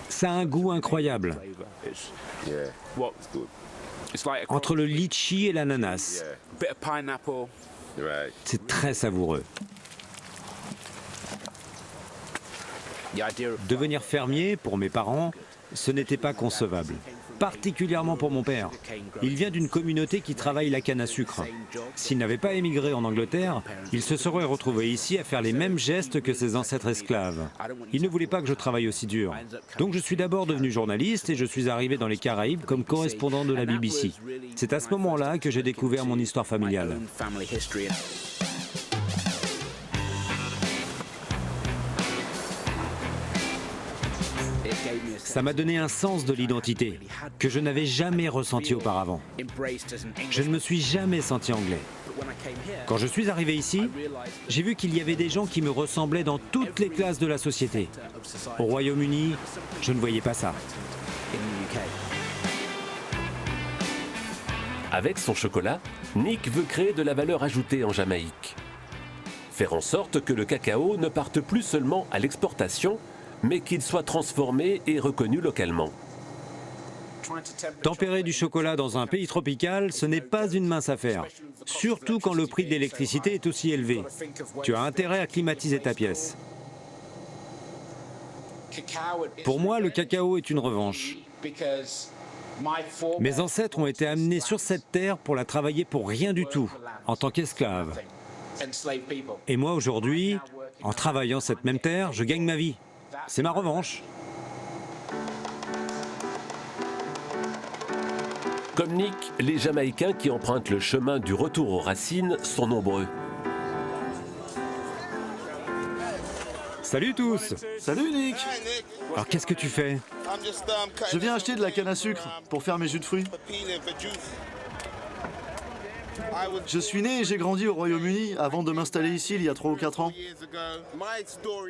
ça a un goût incroyable. Entre le litchi et l'ananas. C'est très savoureux. Devenir fermier, pour mes parents, ce n'était pas concevable. Particulièrement pour mon père. Il vient d'une communauté qui travaille la canne à sucre. S'il n'avait pas émigré en Angleterre, il se serait retrouvé ici à faire les mêmes gestes que ses ancêtres esclaves. Il ne voulait pas que je travaille aussi dur. Donc je suis d'abord devenu journaliste et je suis arrivé dans les Caraïbes comme correspondant de la BBC. C'est à ce moment-là que j'ai découvert mon histoire familiale. Ça m'a donné un sens de l'identité que je n'avais jamais ressenti auparavant. Je ne me suis jamais senti anglais. Quand je suis arrivé ici, j'ai vu qu'il y avait des gens qui me ressemblaient dans toutes les classes de la société. Au Royaume-Uni, je ne voyais pas ça. Avec son chocolat, Nick veut créer de la valeur ajoutée en Jamaïque. Faire en sorte que le cacao ne parte plus seulement à l'exportation, mais qu'il soit transformé et reconnu localement. Tempérer du chocolat dans un pays tropical, ce n'est pas une mince affaire. Surtout quand le prix de l'électricité est aussi élevé. Tu as intérêt à climatiser ta pièce. Pour moi, le cacao est une revanche. Mes ancêtres ont été amenés sur cette terre pour la travailler pour rien du tout, en tant qu'esclaves. Et moi, aujourd'hui, en travaillant cette même terre, je gagne ma vie. C'est ma revanche. Comme Nick, les Jamaïcains qui empruntent le chemin du retour aux racines sont nombreux. Salut tous! Salut Nick! Alors qu'est-ce que tu fais? Je viens acheter de la canne à sucre pour faire mes jus de fruits. Je suis né et j'ai grandi au Royaume-Uni avant de m'installer ici il y a 3 ou 4 ans.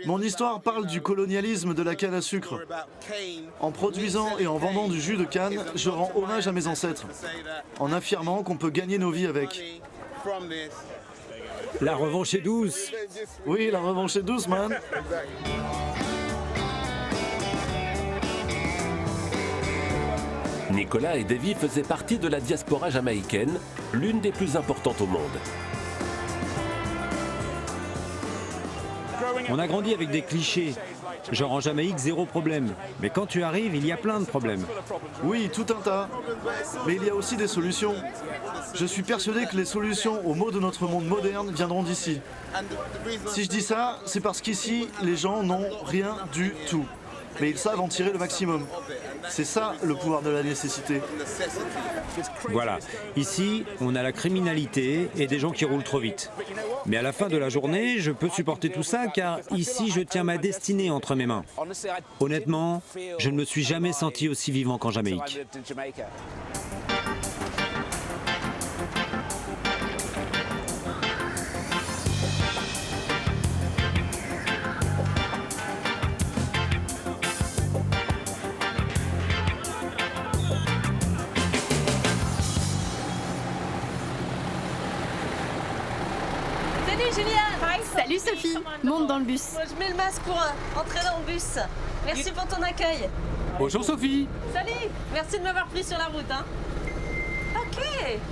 Mon histoire parle du colonialisme de la canne à sucre. En produisant et en vendant du jus de canne, je rends hommage à mes ancêtres, en affirmant qu'on peut gagner nos vies avec. La revanche est douce. Oui, la revanche est douce, man. Nicolas et Davy faisaient partie de la diaspora jamaïcaine, l'une des plus importantes au monde. On a grandi avec des clichés. Genre en Jamaïque, zéro problème. Mais quand tu arrives, il y a plein de problèmes. Oui, tout un tas. Mais il y a aussi des solutions. Je suis persuadé que les solutions aux maux de notre monde moderne viendront d'ici. Si je dis ça, c'est parce qu'ici, les gens n'ont rien du tout. Mais ils savent en tirer le maximum. C'est ça le pouvoir de la nécessité. Voilà, ici, on a la criminalité et des gens qui roulent trop vite. Mais à la fin de la journée, je peux supporter tout ça car ici, je tiens ma destinée entre mes mains. Honnêtement, je ne me suis jamais senti aussi vivant qu'en Jamaïque. Salut Sophie, monte dans le bus. Moi, je mets le masque pour entrer dans le bus. Merci pour ton accueil. Bonjour Sophie. Salut, merci de m'avoir pris sur la route. Hein. Ok,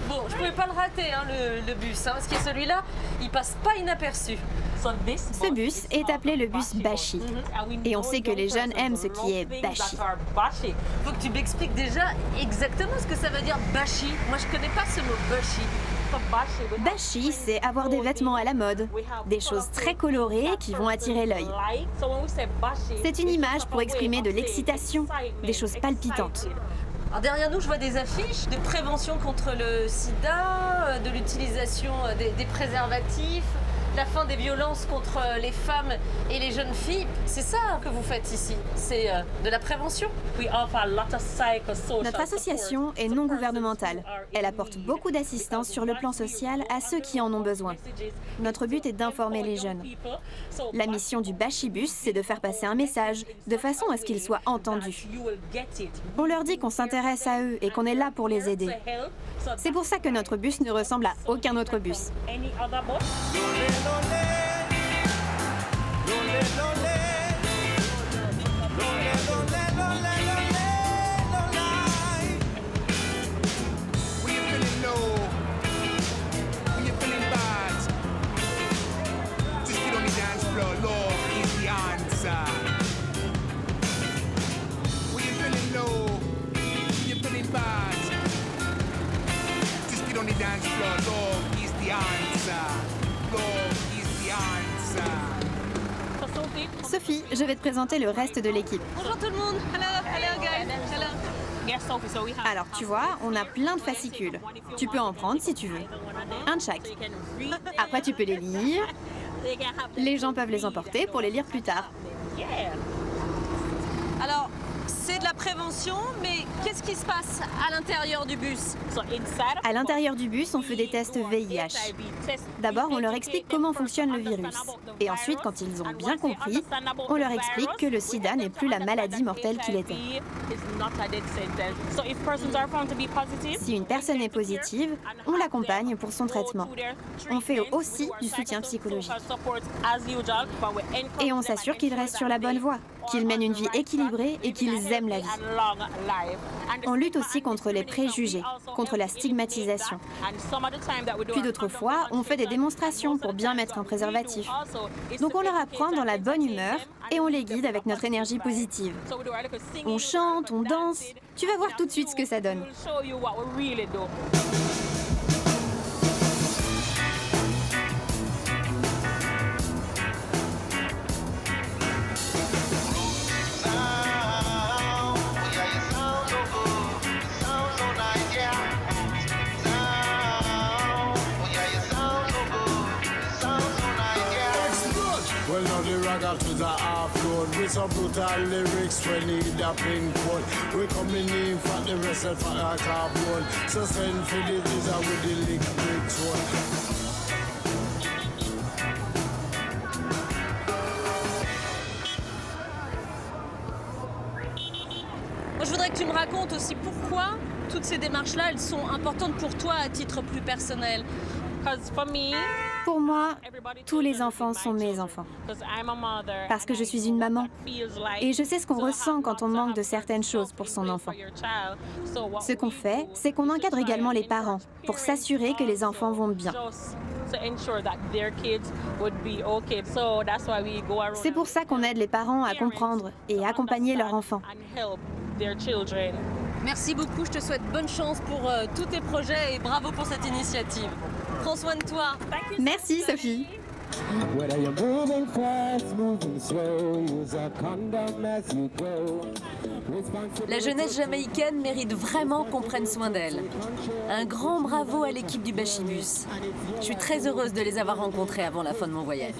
bon, je pouvais pas le rater, hein, le bus, hein, parce que celui-là, il passe pas inaperçu. Ce bus est appelé le bus Bashi. Et on sait que les jeunes aiment ce qui est Bashi. Faut que tu m'expliques déjà exactement ce que ça veut dire Bashi. Moi, je connais pas ce mot Bashi. Bashi, c'est avoir des vêtements à la mode, des choses très colorées qui vont attirer l'œil. C'est une image pour exprimer de l'excitation, des choses palpitantes. Alors derrière nous, je vois des affiches de prévention contre le sida, de l'utilisation des préservatifs, la fin des violences contre les femmes et les jeunes filles. C'est ça que vous faites ici, c'est de la prévention. Notre association est non gouvernementale. Elle apporte beaucoup d'assistance sur le plan social à ceux qui en ont besoin. Notre but est d'informer les jeunes. La mission du Bashibus, c'est de faire passer un message de façon à ce qu'il soit entendu. On leur dit qu'on s'intéresse à eux et qu'on est là pour les aider. C'est pour ça que notre bus ne ressemble à aucun autre bus. Sophie, je vais te présenter le reste de l'équipe. Bonjour tout le monde. Hello guys. Alors tu vois, on a plein de fascicules. Tu peux en prendre si tu veux. Un de chaque. Après tu peux les lire. Les gens peuvent les emporter pour les lire plus tard. Alors, c'est de la prévention, mais qu'est-ce qui se passe à l'intérieur du bus? À l'intérieur du bus, on fait des tests VIH. D'abord, on leur explique comment fonctionne le virus. Et ensuite, quand ils ont bien compris, on leur explique que le sida n'est plus la maladie mortelle qu'il était. Si une personne est positive, on l'accompagne pour son traitement. On fait aussi du soutien psychologique. Et on s'assure qu'ils restent sur la bonne voie, qu'ils mènent une vie équilibrée et qu'ils aiment la vie. On lutte aussi contre les préjugés, contre la stigmatisation. Puis d'autres fois, on fait des démonstrations pour bien mettre un préservatif. Donc on leur apprend dans la bonne humeur et on les guide avec notre énergie positive. On chante, on danse. Tu vas voir tout de suite ce que ça donne. To the off-road with some brutal lyrics when need a pin code. We coming in for the rest of our carbon. So send for the diesel with the liquid one. Moi, je voudrais que tu me racontes aussi pourquoi toutes ces démarches-là, elles sont importantes pour toi à titre plus personnel. Pour moi, tous les enfants sont mes enfants. Parce que je suis une maman. Et je sais ce qu'on ressent quand on manque de certaines choses pour son enfant. Ce qu'on fait, c'est qu'on encadre également les parents pour s'assurer que les enfants vont bien. C'est pour ça qu'on aide les parents à comprendre et accompagner leurs enfants. Merci beaucoup, je te souhaite bonne chance pour tous tes projets et bravo pour cette initiative. Prends soin de toi. Merci Sophie. La jeunesse jamaïcaine mérite vraiment qu'on prenne soin d'elle. Un grand bravo à l'équipe du Bashibus. Je suis très heureuse de les avoir rencontrés avant la fin de mon voyage.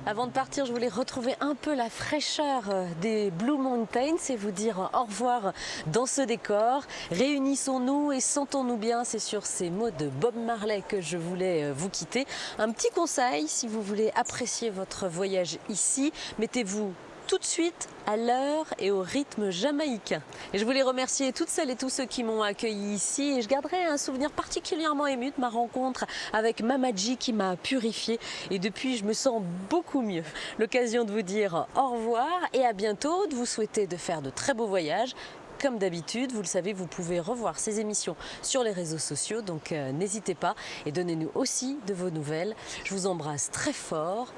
Avant de partir, je voulais retrouver un peu la fraîcheur des Blue Mountains et vous dire au revoir dans ce décor. Réunissons-nous et sentons-nous bien, c'est sur ces mots de Bob Marley que je voulais vous quitter. Un petit conseil, si vous voulez apprécier votre voyage ici, mettez-vous tout de suite à l'heure et au rythme jamaïcain. Et je voulais remercier toutes celles et tous ceux qui m'ont accueilli ici et je garderai un souvenir particulièrement ému de ma rencontre avec Mamadji qui m'a purifiée et depuis je me sens beaucoup mieux. L'occasion de vous dire au revoir et à bientôt, de vous souhaiter de faire de très beaux voyages. comme d'habitude, vous le savez, vous pouvez revoir ces émissions sur les réseaux sociaux, donc n'hésitez pas et donnez-nous aussi de vos nouvelles. Je vous embrasse très fort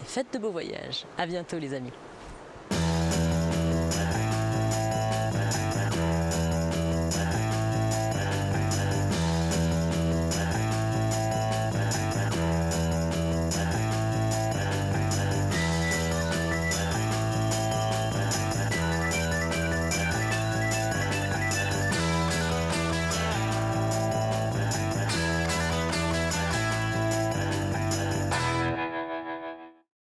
et faites de beaux voyages. À bientôt les amis.